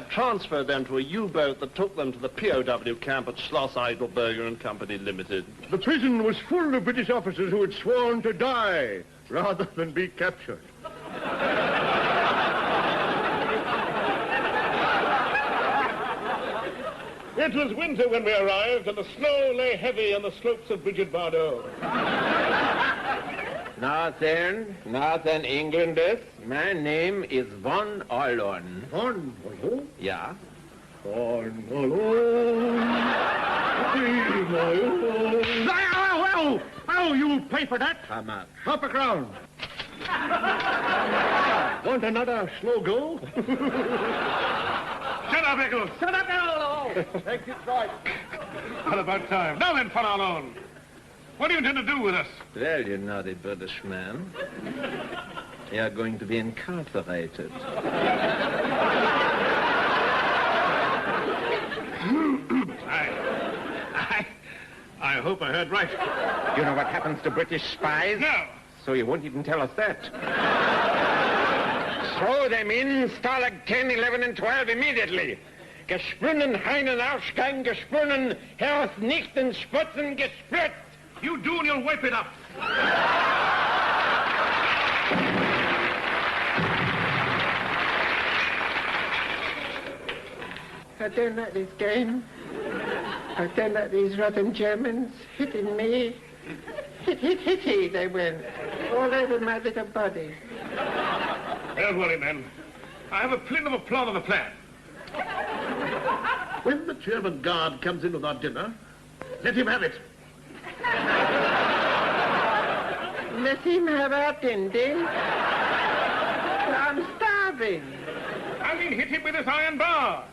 Transferred them to a U-boat that took them to the POW camp at Schloss Eidelberger and Company Limited. The prison was full of British officers who had sworn to die rather than be captured. It was winter when we arrived, and the snow lay heavy on the slopes of Bridget Bardot. Northern Englanders, my name is Von Orlon. Von Orlon? Yeah? Von Orlon. Oh, you'll pay for that? How much? Half a crown. Want another slow go? Shut up, Eccles. Shut up, Eccles. Take it right. What about time? Now then, Von Orlon. What do you intend to do with us? Well, you naughty British man, you're going to be incarcerated. I hope I heard right. You know what happens to British spies? No. So you won't even tell us that. Throw them in, Stalag 10, 11, and 12 immediately. Gesprungen, Heinen, Ausgang, gesprungen, Herz, Nichten, Sputzen, gespritzt. You do and you'll wipe it up. I don't like this game. I don't like these rotten Germans hitting me. Hitty, they went. All over my little body. Don't worry, men. I have a plentiful plot of a plan. When the German guard comes in with our dinner, let him have it. Let him have our din-din. I'm starving. I mean, hit him with this iron bar.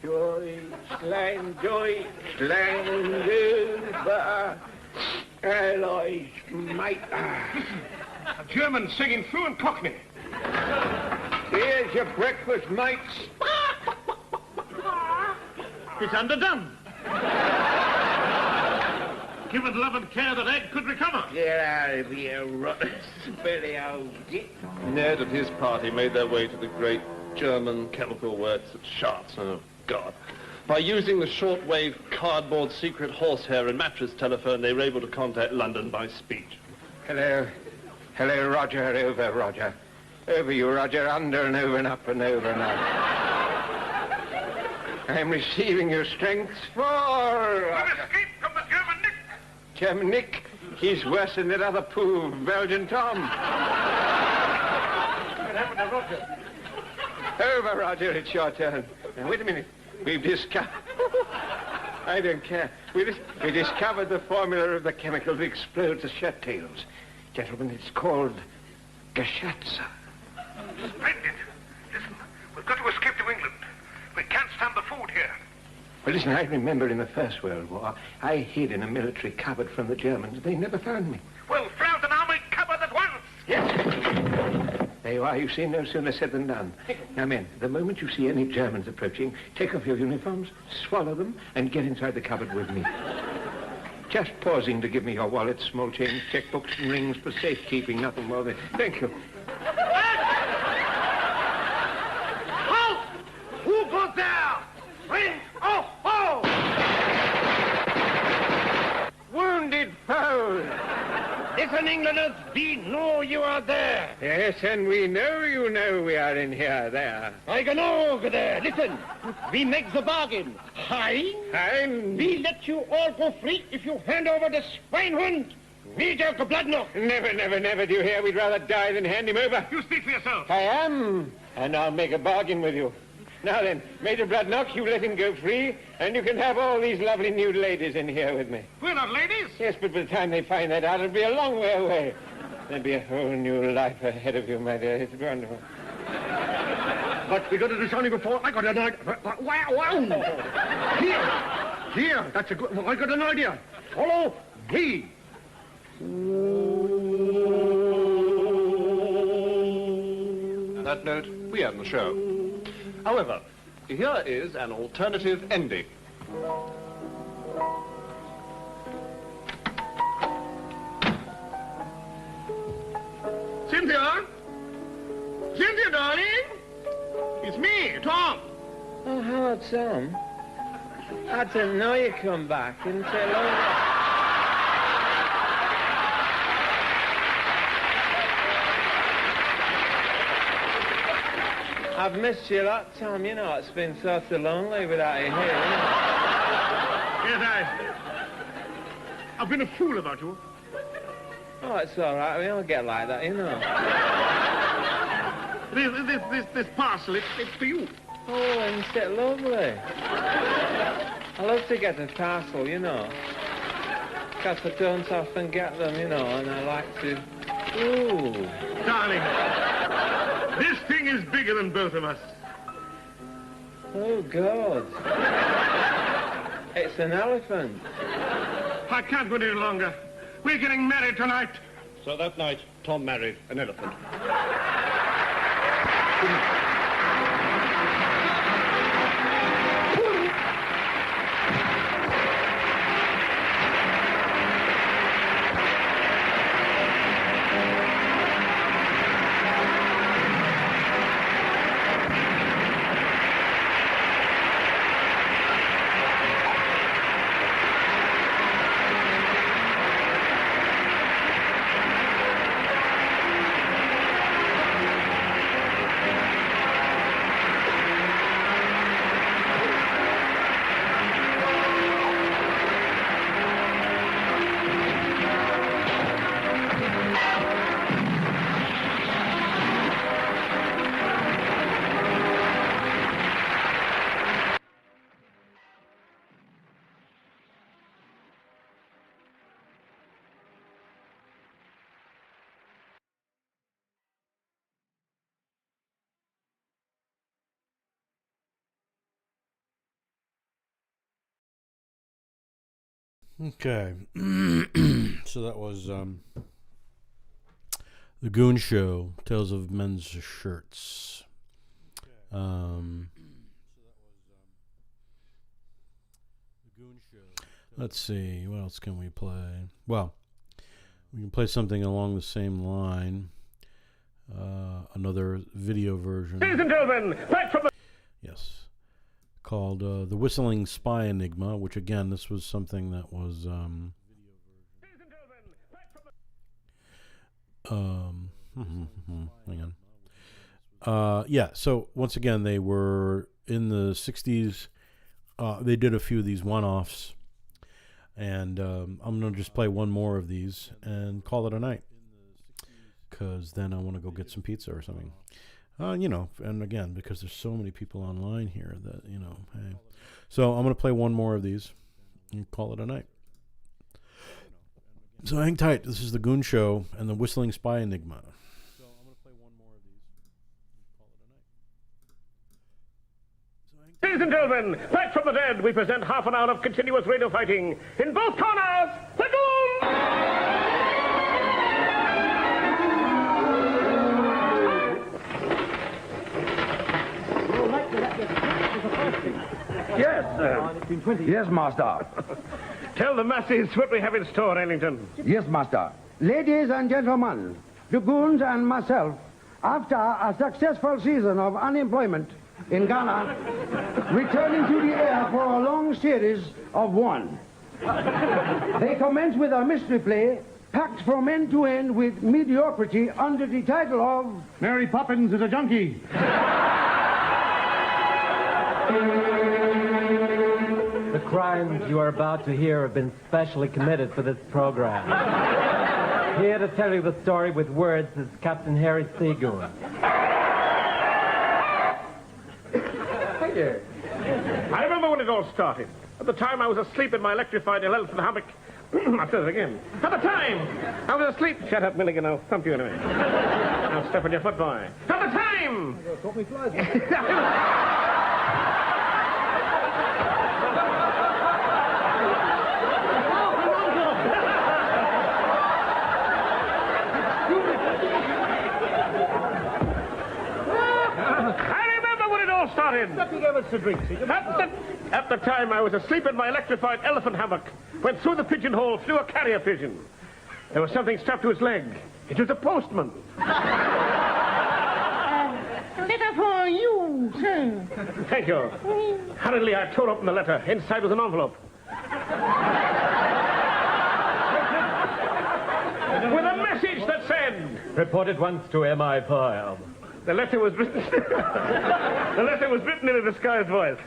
Deutschland, Deutschland, über Allies, mate. A German singing fluent Cockney. Here's your breakfast, mates. It's underdone. Given love and care that egg could recover. Get out of here, rotten, smelly old git. Ned and his party made their way to the great German chemical works at Chartres. Oh, God. By using the shortwave cardboard secret horsehair and mattress telephone, they were able to contact London by speech. Hello. Hello, Roger. Over, Roger. Over you, Roger. Under and over and up and over and up. I'm receiving your strength for... I've escaped from the German Nick. German Nick, he's worse than that other poo, Belgian Tom. What happened to Roger? Over, Roger, it's your turn. Now, wait a minute. We've discovered... I don't care. We discovered the formula of the chemical that explodes the shirt tails. Gentlemen, it's called Geschatze. Splendid. Listen, we've got to escape to England. We can't stand the food here. Well, listen, I remember in the First World War, I hid in a military cupboard from the Germans. They never found me. We'll flout an army cupboard at once. Yes. There you are. You see, no sooner said than done. Now, men, the moment you see any Germans approaching, take off your uniforms, swallow them, and get inside the cupboard with me. Just pausing to give me your wallet, small change, checkbooks, and rings for safekeeping, nothing more than... Thank you. Halt! Who goes there? Ring! Oh, oh! Wounded foes! Listen, Englanders, we know you are there. Yes, and we know you know we are in here, there. I can Auger there. Listen, we make the bargain. I'm... We let you all go free if you hand over the swinehund, Major Gobladno. Never, never, never, do you hear? We'd rather die than hand him over. You speak for yourself. I am, and I'll make a bargain with you. Now then, Major Bloodnock, you let him go free, and you can have all these lovely nude ladies in here with me. We're not ladies. Yes, but by the time they find that out, it'll be a long way away. There'll be a whole new life ahead of you, my dear. It's wonderful. But we got to do something before I got an idea. Wow! Here, that's a good one. I got an idea. Follow me. On that note, we end the show. However, here is an alternative ending. Cynthia? Cynthia, darling? It's me, Tom. Oh, hello, Tom. I didn't know you'd come back until... I've missed you a lot, Tom. You know, it's been so lonely without you here. Yes, I've been a fool about you. Oh, it's all right. We all get like that, you know. This parcel, it's for you. Oh, isn't it lovely? I love to get a parcel, you know. Because I don't often get them, you know, and I like to... Ooh. Darling, this thing is bigger than both of us. Oh, God. It's an elephant. I can't go any longer. We're getting married tonight. So that night, Tom married an elephant. Okay. So that was The Goon Show, Tales of Men's Shirts. Let's see, what else can we play? Well, we can play something along the same line. Another video version. Ladies and gentlemen, back from the... Yes. Called The Whistling Spy Enigma, which again, this was something that was... hang on. Yeah, so once again, they were in the 60s. They did a few of these one-offs. And I'm going to just play one more of these and call it a night. Because then I want to go get some pizza or something. You know, and again, because there's so many people online here that, you know, hey. So I'm going to play one more of these and call it a night. So hang tight. This is The Goon Show and The Whistling Spy Enigma. Ladies and gentlemen, back from the dead, we present half an hour of continuous radio fighting. In both corners, the Goon! Yes, yes, master. Tell the masses what we have in store, Ellington. Yes, master. Ladies and gentlemen, the Goons and myself, after a successful season of unemployment in Ghana, returning to the air for a long series of one. They commence with a mystery play packed from end to end with mediocrity under the title of Mary Poppins is a junkie. The crimes you are about to hear have been specially committed for this program. Here to tell you the story with words is Captain Harry Seagoon. I remember when it all started. At the time, I was asleep in my electrified elephant hammock. I'll say it again. At the time, I was asleep. Shut up, Milligan. I'll thump you in a minute. I'll step on your foot, boy. At the time! Taught me flies. Started. At the time, I was asleep in my electrified elephant hammock when through the pigeonhole flew a carrier pigeon. There was something strapped to his leg. It was a postman. Letter for you, sir. Thank you. Hurriedly, I tore open the letter. Inside was an envelope. With a message that said... Report at once to MI5. The letter was written... The letter was written in a disguised voice.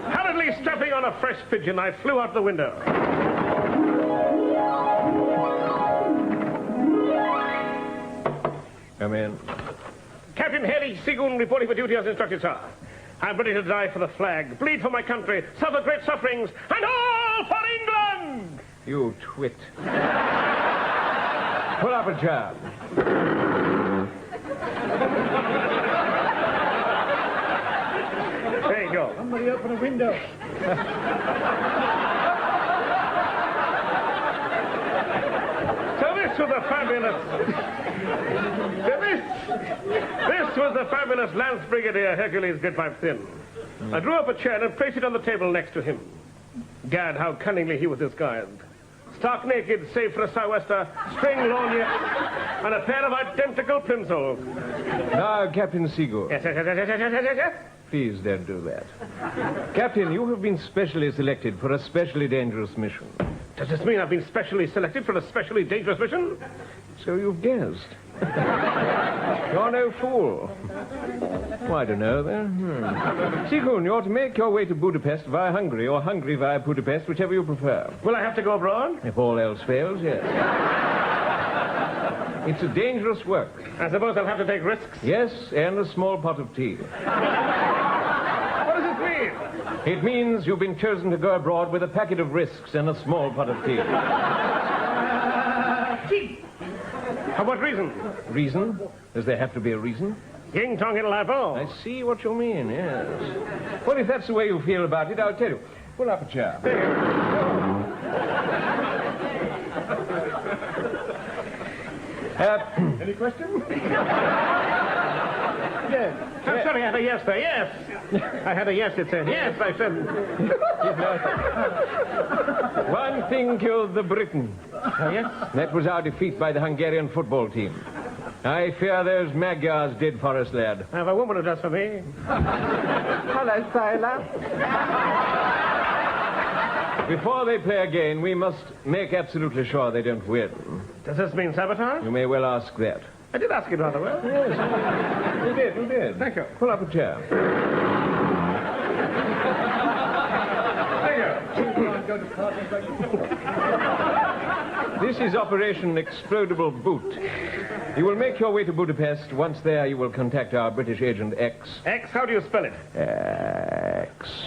Hurriedly stepping on a fresh pigeon, I flew out the window. Come in. Captain Harry Seagoon reporting for duty as instructed, sir. I'm ready to die for the flag, bleed for my country, suffer great sufferings, and all for England! You twit. Pull up a job. There you go. Somebody open a window. So this was a fabulous... This was the fabulous Lance Brigadier Hercules Goodpipe Thin. I drew up a chair and placed it on the table next to him. Gad, how cunningly he was disguised. Stark naked, save for a sou'wester, string lorgnette, and a pair of identical plimsolls. Now, Captain Seagoon. Yes. Please don't do that. Captain, you have been specially selected for a specially dangerous mission. Does this mean I've been specially selected for a specially dangerous mission? So you've guessed. You're no fool. Well, I don't know, then. Seagoon, you're to make your way to Budapest via Hungary, or Hungary via Budapest, whichever you prefer. Will I have to go abroad? If all else fails, yes. It's a dangerous work. I suppose I'll have to take risks. Yes, and a small pot of tea. What does it mean? It means you've been chosen to go abroad with a packet of risks and a small pot of tea. Tea? For what reason? Reason? Does there have to be a reason? Ying tong in lapo. I see what you mean, yes. Well, if that's the way you feel about it, I'll tell you. Pull up a chair. Any questions? Yes. I'm sorry, I had a yes there, yes. I had a yes, it said. Yes, I said. One thing killed the Briton. Oh, yes? That was our defeat by the Hungarian football team. I fear those Magyars did for us, lad. I have a woman who does for me. Hello, sailor. Before they play again, we must make absolutely sure they don't win. Does this mean sabotage? You may well ask that. I did ask it rather well. Yes, you did. Thank you. Pull up a chair. This is Operation Explodable Boot. You will make your way to Budapest. Once there, you will contact our British agent X. X, how do you spell it? X.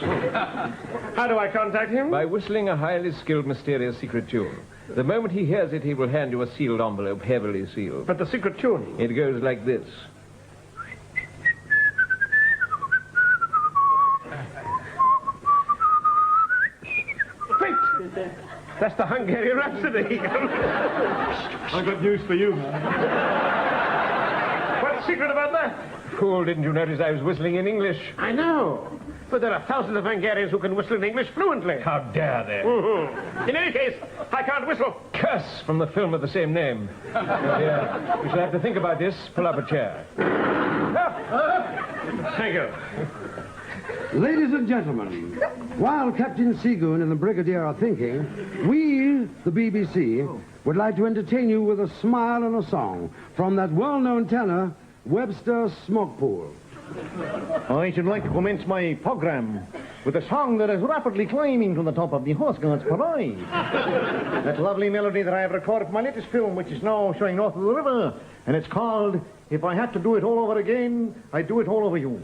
How do I contact him? By whistling a highly skilled, mysterious secret tune. The moment he hears it, he will hand you a sealed envelope, heavily sealed. But the secret tune? It goes like this. Wait! That's the Hungarian Rhapsody. I've got news for you, man. What's secret about that? Fool, didn't you notice I was whistling in English? I know. But there are thousands of Hungarians who can whistle in English fluently. How dare they? In any case, I can't whistle. Curse from the film of the same name. Oh, dear. We shall have to think about this. Pull up a chair. Thank you. Ladies and gentlemen, while Captain Seagoon and the Brigadier are thinking, we, the BBC, would like to entertain you with a smile and a song from that well-known tenor, Webster Smokepool. I should like to commence my program with a song that is rapidly climbing to the top of the Horse Guards Parade. That lovely melody that I have recorded for my latest film, which is now showing north of the river, and it's called If I Had to Do It All Over Again, I'd Do It All Over You.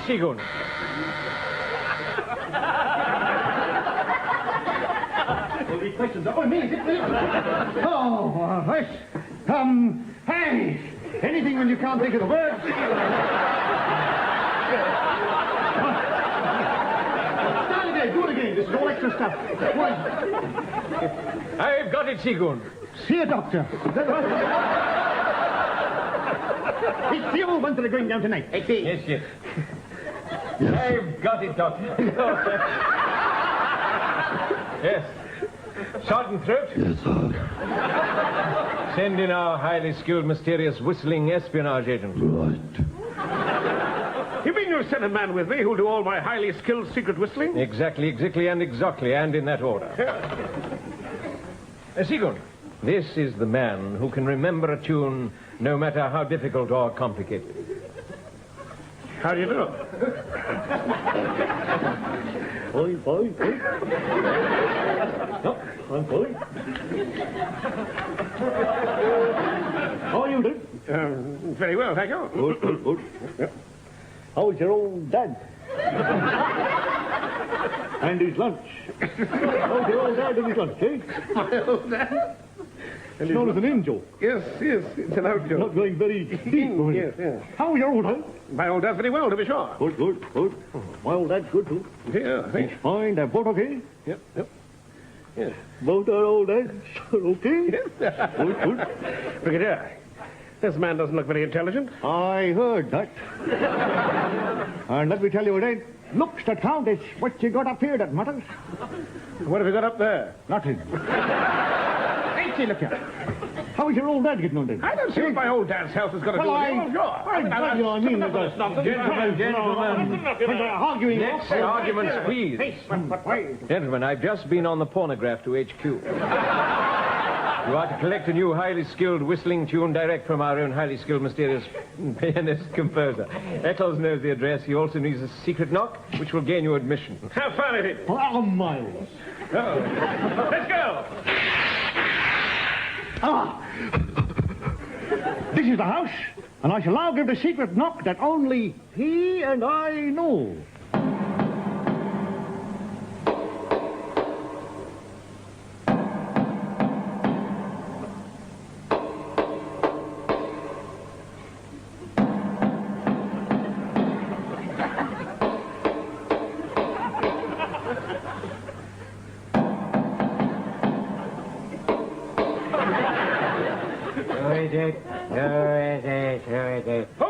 Seagoon. Hey! Anything when you can't think of the words? Start again, do it again. This is all extra stuff. I've got it, Seagoon. See a doctor. It's the old one that are going down tonight. I see. Yes, yes. I've got it, Doctor. Yes. Short and throat? Yes, sir. Send in our highly skilled, mysterious, whistling espionage agent. Right. You mean you'll send a man with me who'll do all my highly skilled secret whistling? Exactly, and in that order. Seagoon, this is the man who can remember a tune no matter how difficult or complicated. How do you do? Fine. No, I'm fine. How are you doing? Very well, thank you. Good. Yeah. How's your old dad? And his lunch? How's your old dad and his lunch, eh? My old dad? It's known as an angel. Yes, it's an out joke. Not going very deep. Yes. How's your old dad? My old dad's very well, to be sure. Good. My old dad's good, too. Yeah, I think. He's fine. They're both okay? Yep. Yes. Both our old dads are okay? Good. Brigadier, this man doesn't look very intelligent. I heard that. And let me tell you, it ain't looks that count. It's what you got up here that matters. What have you got up there? Nothing. Hey, look here. How is your old dad getting on then? I don't see what my old dad's health has got to do with it. I mean, gentlemen, arguing. Next arguments, please. Gentlemen, I've just been on the pornograph to HQ. You are to collect a new highly skilled whistling tune direct from our own highly skilled, mysterious pianist composer. Eccles knows the address. He also needs a secret knock, which will gain you admission. How far is it? Miles. Oh. Let's go. This is the house, and I shall now give the secret knock that only he and I know.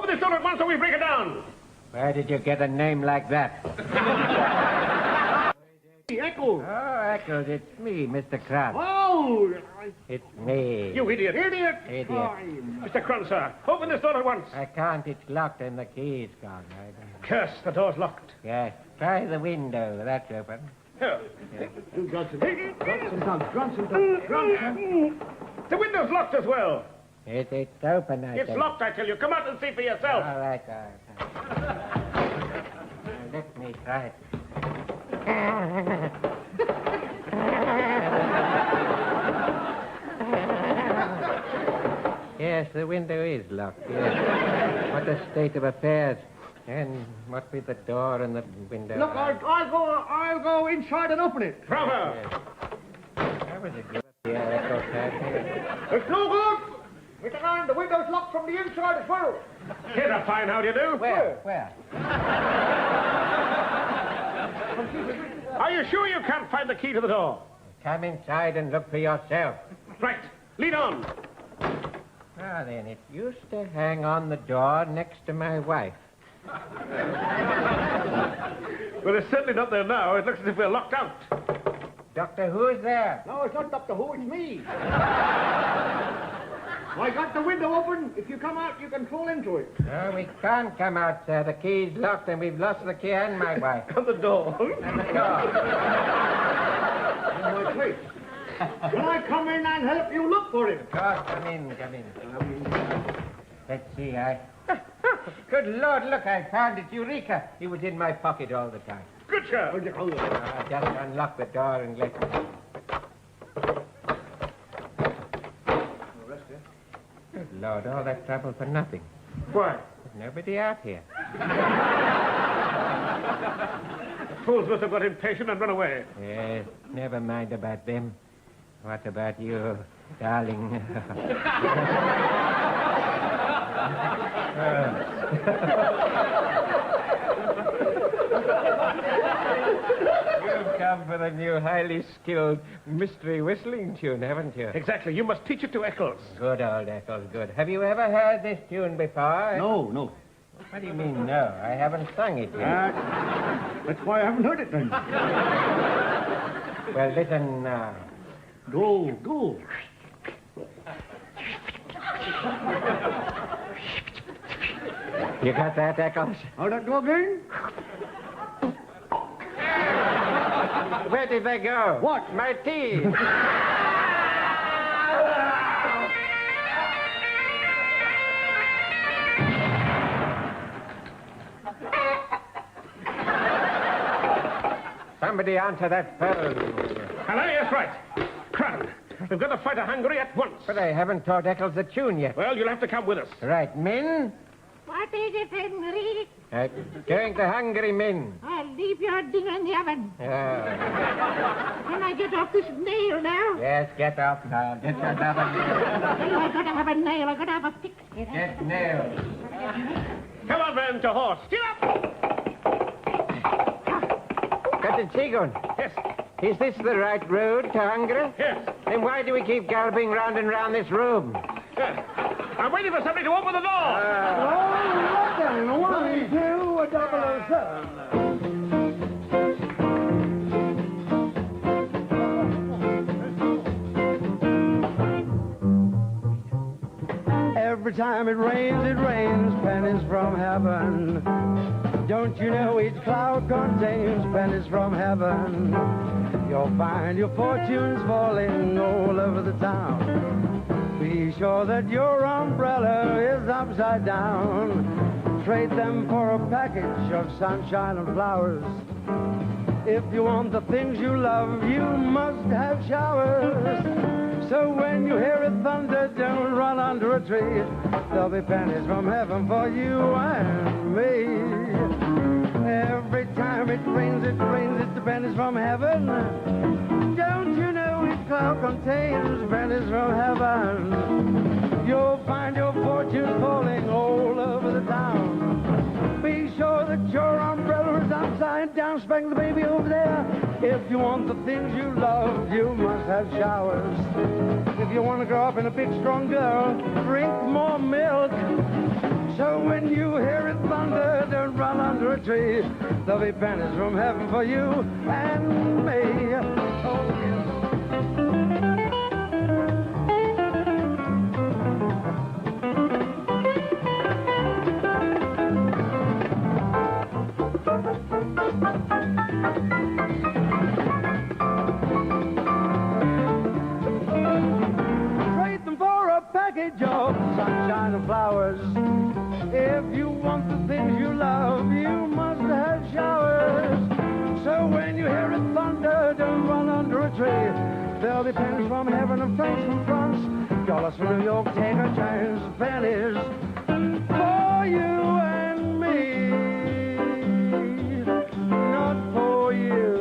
Open this door at once or we break it down. Where did you get a name like that? Eccles. Oh, Eccles, it's me, Mr. Krantz. Oh! It's me. You idiot. Idiot! Idiot. Mr. Krantz, sir, open this door at once. I can't. It's locked and the key's gone. Curse, the door's locked. Yes. Try the window. That's open. Here. Johnson, Johnson. The window's locked as well. It's open, I It's think. locked, I tell you. Come out and see for yourself. All right. Let me try it. Yes, the window is locked, yes. What a state of affairs. And what with the door and the window... Look, I'll go inside and open it. Bravo. That was a good idea, Echo. It's no good. Mr. Man, the window's locked from the inside as well. Here's a fine how do you do. Where? Are you sure you can't find the key to the door? Come inside and look for yourself. Right. Lead on. Ah, then, it used to hang on the door next to my wife. Well, it's certainly not there now. It looks as if we're locked out. Doctor, who's there? No, it's not Doctor Who, it's me. I got the window open. If you come out, you can fall into it. No, we can't come out, sir. The key's locked and we've lost the key and my wife. And the door. And the door. In my place. Can I come in and help you look for it? Of course, come in. Let's see, Good Lord, look, I found it. Eureka! It was in my pocket all the time. Good, sir. Just unlock the door and let me. Good Lord, all that trouble for nothing. Why? There's nobody out here. The fools must have got impatient and run away. Yes, never mind about them. What about you, darling? You've come for the new highly skilled mystery whistling tune, haven't you? Exactly. You must teach it to Eccles. Good, old Eccles, good. Have you ever heard this tune before? No. What do you mean, no? I haven't sung it yet. That's why I haven't heard it then. Well, listen now. Go. You got that, Eccles? How'd that go again? Where did they go? What? My teeth. Somebody answer that phone. Hello, yes, right. Crown, we've got to fight a Hungary at once. But I haven't taught Eccles the tune yet. Well, you'll have to come with us. Right, men? What is it, Henry? Going to Hungary, men. I'll leave your dinner in the oven. Oh. Can I get off this nail now? Yes, get off now. Get your oven. Well, I gotta have a nail. I gotta have a fix. Get nailed. Come on, man, to horse. Get up! Captain Seagoon. Yes. Is this the right road to Hungary? Yes. Then why do we keep galloping round and round this room? I'm waiting for somebody to open the door. Then 1, 2, 007. Every time it rains pennies from heaven. Don't you know each cloud contains pennies from heaven? You'll find your fortunes falling all over the town. Be sure that your umbrella is upside down. Trade them for a package of sunshine and flowers. If you want the things you love, you must have showers. So when you hear it thunder, don't run under a tree. There'll be pennies from heaven for you and me. Every time it rains, it's the pennies from heaven. Don't you know each cloud contains pennies from heaven? You'll find your fortune falling all over the town. Be sure that your umbrella is upside down. Spank the baby over there. If you want the things you love, you must have showers. If you want to grow up in a big, strong girl, drink more milk. So when you hear it thunder, don't run under a tree. There'll be pennies from heaven for you and me. Oh, yes. Trade them for a package of sunshine and flowers. If you want the things you love, you must have showers. So when you hear it thunder, don't run under a tree. There'll be pennies from heaven and francs from France. Dollars from New York, take a chance. Pennies for you and me, not for you.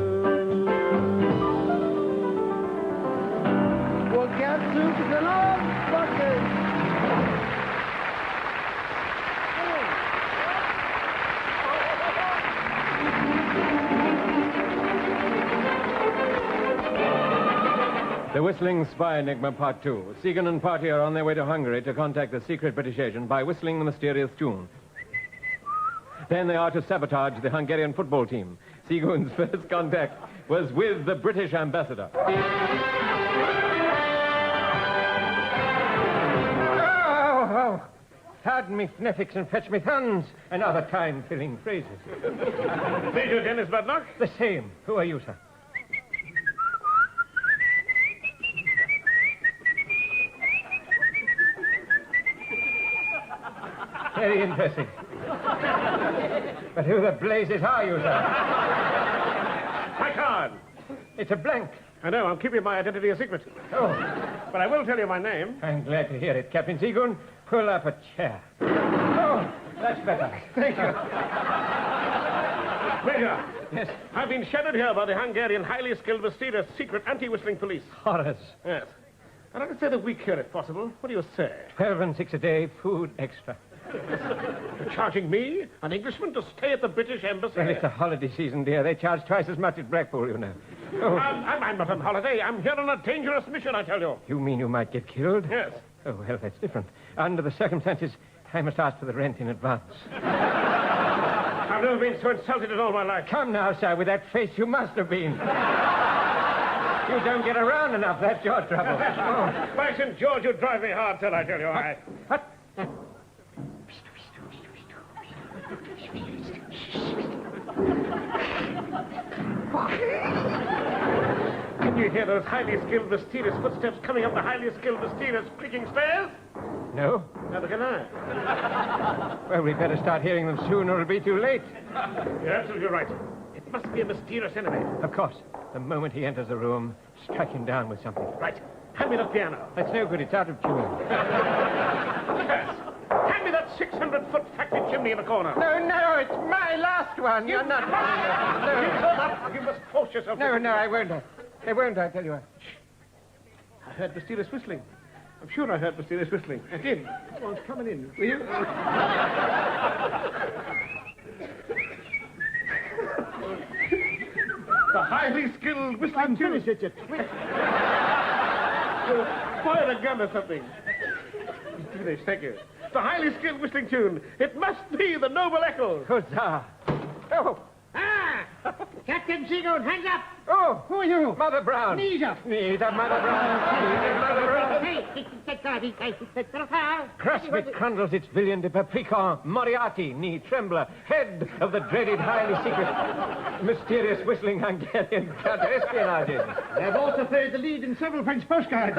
We'll get soup in our buckets. The Whistling Spy Enigma Part 2. Segan and party are on their way to Hungary to contact the secret British agent by whistling the mysterious tune. Then they are to sabotage the Hungarian football team. Segun's first contact was with the British ambassador. Oh, pardon me phonetics and fetch me thumbs and other time-filling phrases. Major Dennis Budlock? The same. Who are you, sir? Very interesting. But who the blazes are you, sir? My card. It's a blank. I know, I'm keeping my identity a secret. Oh. But I will tell you my name. I'm glad to hear it, Captain Segun. Pull up a chair. Oh, that's better. Thank you. Major. Yes? I've been shadowed here by the Hungarian highly skilled, mysterious, secret anti-whistling police. Horrors. Yes. I'd like to stay the week here if possible. What do you say? 12 and 6 a day, food extra. You're charging me, an Englishman, to stay at the British Embassy? Well, it's a holiday season, dear. They charge twice as much at Blackpool, you know. Oh. I'm not on holiday. I'm here on a dangerous mission, I tell you. You mean you might get killed? Yes. Oh, well, that's different. Under the circumstances, I must ask for the rent in advance. I've never been so insulted in all my life. Come now, sir, with that face you must have been. You don't get around enough, that's your trouble. Oh. By St. George, you drive me hard, till I tell you. What? Can you hear those highly skilled, mysterious footsteps coming up the highly skilled, mysterious, creaking stairs? No? Neither can I. Well, we'd better start hearing them soon or it'll be too late. You're absolutely right. It must be a mysterious enemy. Of course. The moment he enters the room, strike him down with something. Right. Hand me the piano. That's no good. It's out of tune. Yes. Hand me that 600-foot factory chimney in the corner. No, it's my last one. You're not... No. You must force yourself. No, I won't. I won't, I tell you. I heard mysterious whistling. I'm sure I heard mysterious whistling. I did. Come on, come in. Will you? The highly skilled whistling tune. Finish it, you twit. Fire a gun or something. Finish, thank you. The highly skilled whistling tune. It must be the Noble Echo. Huzzah. Oh. Ah! Captain Seagoon, hands up! Oh. Who are you? Mother Brown. Knees up. Knees up, Mother Brown. Hey, Crush with crundles its villain de paprika, Moriarty, knee trembler, head of the dreaded, highly secret, mysterious whistling Hungarian counter-espionage agent. They've also played the lead in several French postcards.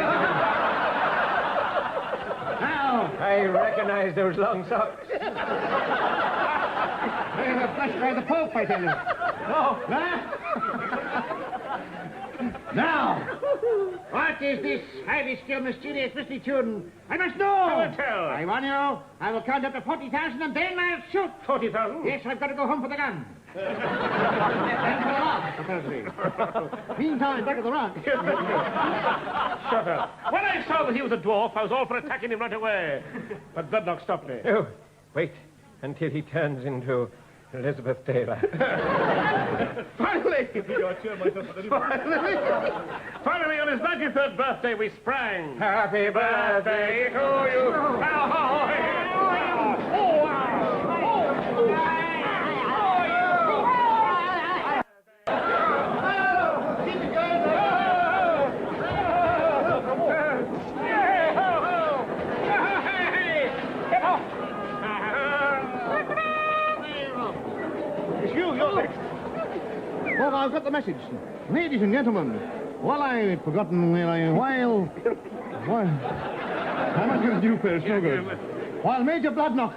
Now! I recognize those long socks. They were flushed by the Pope, I tell you. Oh. Now, what is this highly skilled, mysterious, whistling tune? I must know! I will tell. I warn you, I will count up to 40,000 and then I'll shoot. 40,000? Yes, I've got to go home for the gun. And for the lot, supposedly. Meantime, back of the run. Shut up. When I saw that he was a dwarf, I was all for attacking him right away. But Budlock stopped me. Oh, wait until he turns into Elizabeth Taylor. Finally! Finally, on his 93rd birthday, we sprang. Happy birthday to you. Oh, You're next. Oh, I've got the message. Ladies and gentlemen, while I'd forgotten where I... While... I'm not going to do first, no good. While Major Bloodnock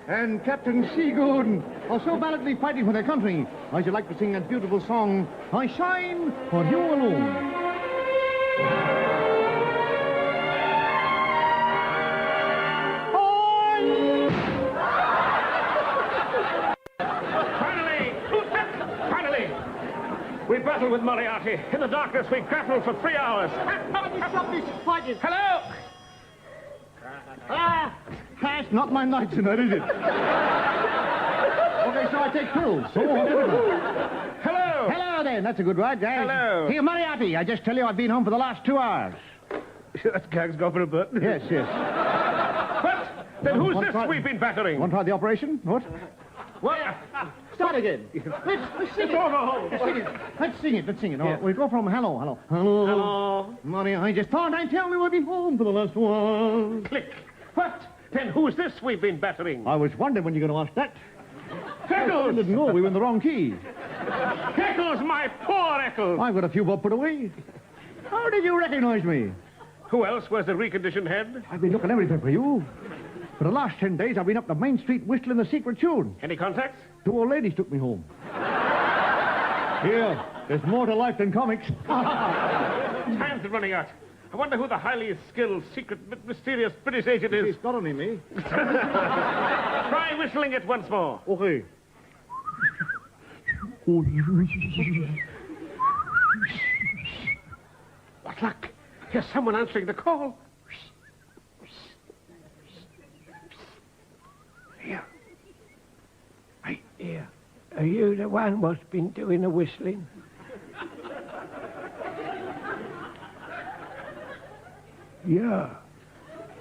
and Captain Goon are so valiantly fighting for their country, I should like to sing that beautiful song, I Shine for You Alone. We battled with Moriarty. In the darkness, we grappled for 3 hours. Stop this fighting. Hello! That's not my night tonight, is it? Okay, so I take pills. So Hello! Hello, then. That's a good ride, guys. Hello. Here, Moriarty, I just tell you I've been home for the last 2 hours. That gag's gone for a butt. Yes, yes. But then who's this we've been battering? Want to try the operation? What? What? Start again. Let's sing it. Let's sing it. Oh, we go from hello. Hello. Money, I just thought I'd tell you I've been home for the last 2 hours. Click. What? Then who's this we've been battering? I was wondering when you're going to ask that. Eccles! I didn't know we were in the wrong key. Eccles, my poor Eccles! I've got a few bob put away. How did you recognize me? Who else was the reconditioned head? I've been looking everywhere for you. For the last 10 days, I've been up to Main Street whistling the secret tune. Any contacts? 2 old ladies took me home. Here, there's more to life than comics. Time's running out. I wonder who the highly skilled, secret, mysterious British agent is. It's not only me. Try whistling it once more. Okay. What luck? Here's someone answering the call. Here. Right here. Are you the one what's been doing the whistling? Yeah.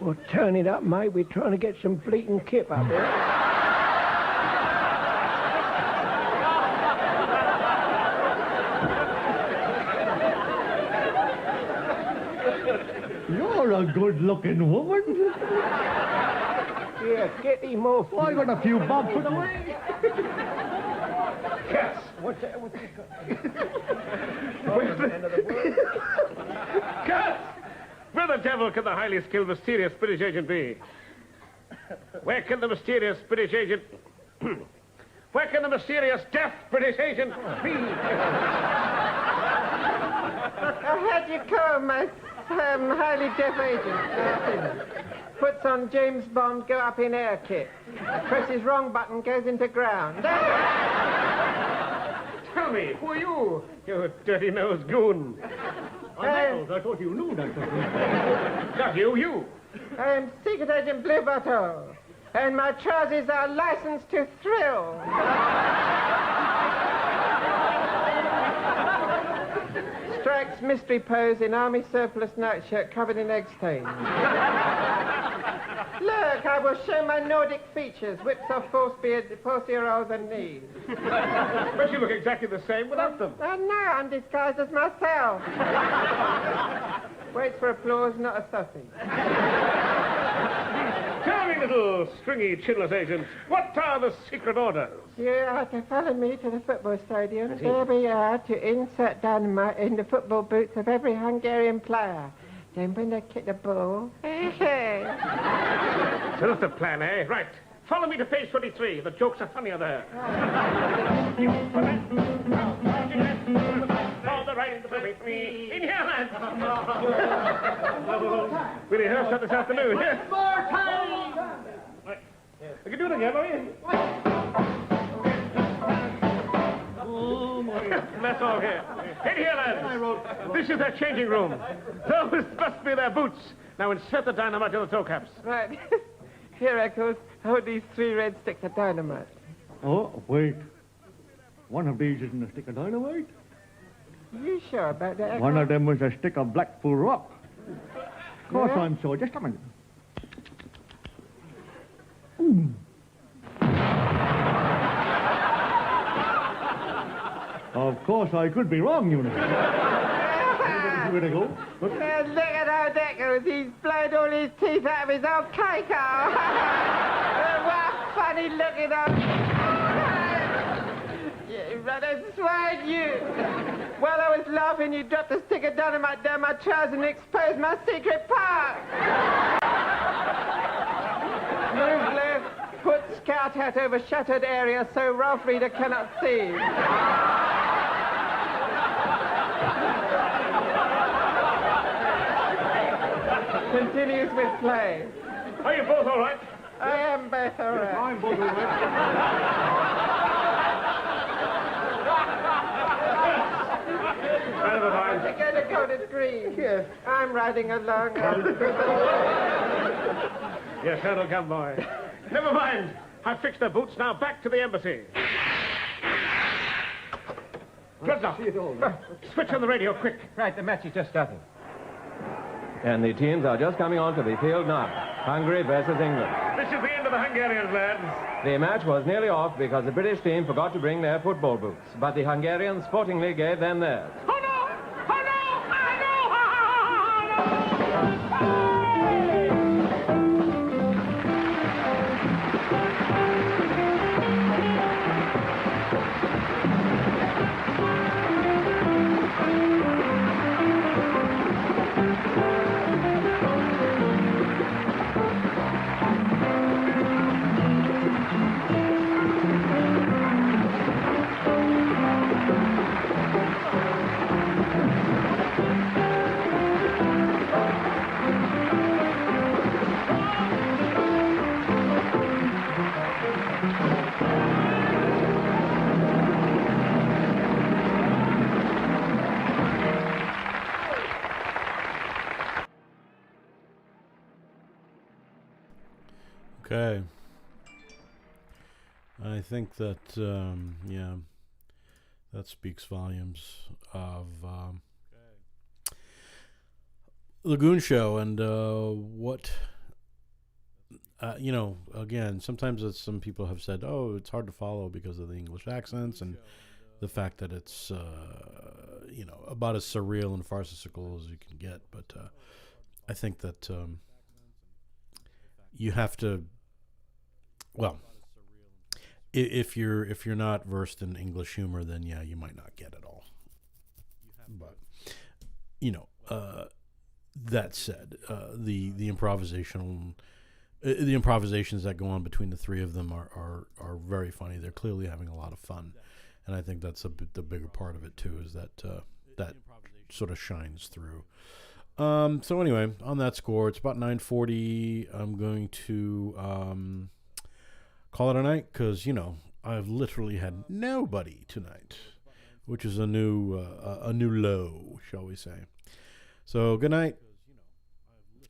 Well, turn it up, mate. We're trying to get some bleating kip up there. You're a good-looking woman. Yeah, get him off. I got a few bob put away. Yes. What's that got? Cut! Where the devil can the highly skilled, mysterious British agent be? Where can the mysterious British agent... Where can the mysterious, deaf British agent be? I had you call my highly deaf agent. Puts on James Bond, go up in air kit. Presses wrong button, goes into ground. Tell me, who are you? You dirty-nosed goon. I thought you knew that. Not you, you. I'm Secret Agent Bluebottle, and my trousers are licensed to thrill. Strikes mystery pose in army surplus nightshirt covered in egg stains. Look, I will show my Nordic features. Whips off 4-year-olds and knees. But you look exactly the same without them. Oh, no, I'm disguised as myself. Waits for applause, not a sausage. Tell me, little stringy, chinless agent, what are the secret orders? You are to follow me to the football stadium. There we are to insert dynamite in the football boots of every Hungarian player. Then when they kick the ball... So that's the plan, eh? Right. Follow me to page 23. The jokes are funnier there. In here, lads. We rehearsed that this afternoon. Yes. More time! Right. We can do it again, are you? Oh, my... That's all here. In here, lads. This is their changing room. Those must be their boots. Now insert the dynamite in the toe caps. Right. Here, Eccles. Hold these 3 red sticks of dynamite. Oh, wait. One of these isn't a stick of dynamite. You sure about that, Eccles? One of them was a stick of Blackpool rock. Of course I'm sure. Just a minute. Of course I could be wrong, you know. Give it a go. Look at old Eccles. He's blown all his teeth out of his old cake. What a funny looking old... You rather swag, you. While I was laughing, you dropped the sticker down my trousers and exposed my secret part. Move left, put scout hat over shuttered area so Ralph Reader cannot see. Continues with play. Are you both all right? I am both all right. I'm both all right. Never mind. You're going to go to green. Yes. I'm riding along. Yes, that'll come, boy. Never mind. I've fixed the boots. Now back to the embassy. Dreadnought. Switch on the radio, quick. Right, the match is just starting. And the teams are just coming onto the field now. Hungary versus England. This is the end of the Hungarians, lads. The match was nearly off because the British team forgot to bring their football boots, but the Hungarians sportingly gave them theirs. Oh, no! Oh, no! Okay. I think that, yeah, that speaks volumes of the Goon Show and what, you know, again, sometimes some people have said, oh, it's hard to follow because of the English accents and the fact that it's, you know, about as surreal and farcical as you can get. But I think that you have to, well, if you're not versed in English humor, then yeah, you might not get it all. But you know, that said, the improvisational, the improvisations that go on between the three of them are very funny. They're clearly having a lot of fun, and I think that's the bigger part of it too. Is that that sort of shines through. So anyway, on that score, it's about 9:40. I'm going to call it a night because, you know, I've literally had nobody tonight, which is a new low, shall we say. So good night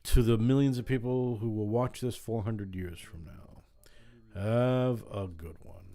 to the millions of people who will watch this 400 years from now. Have a good one.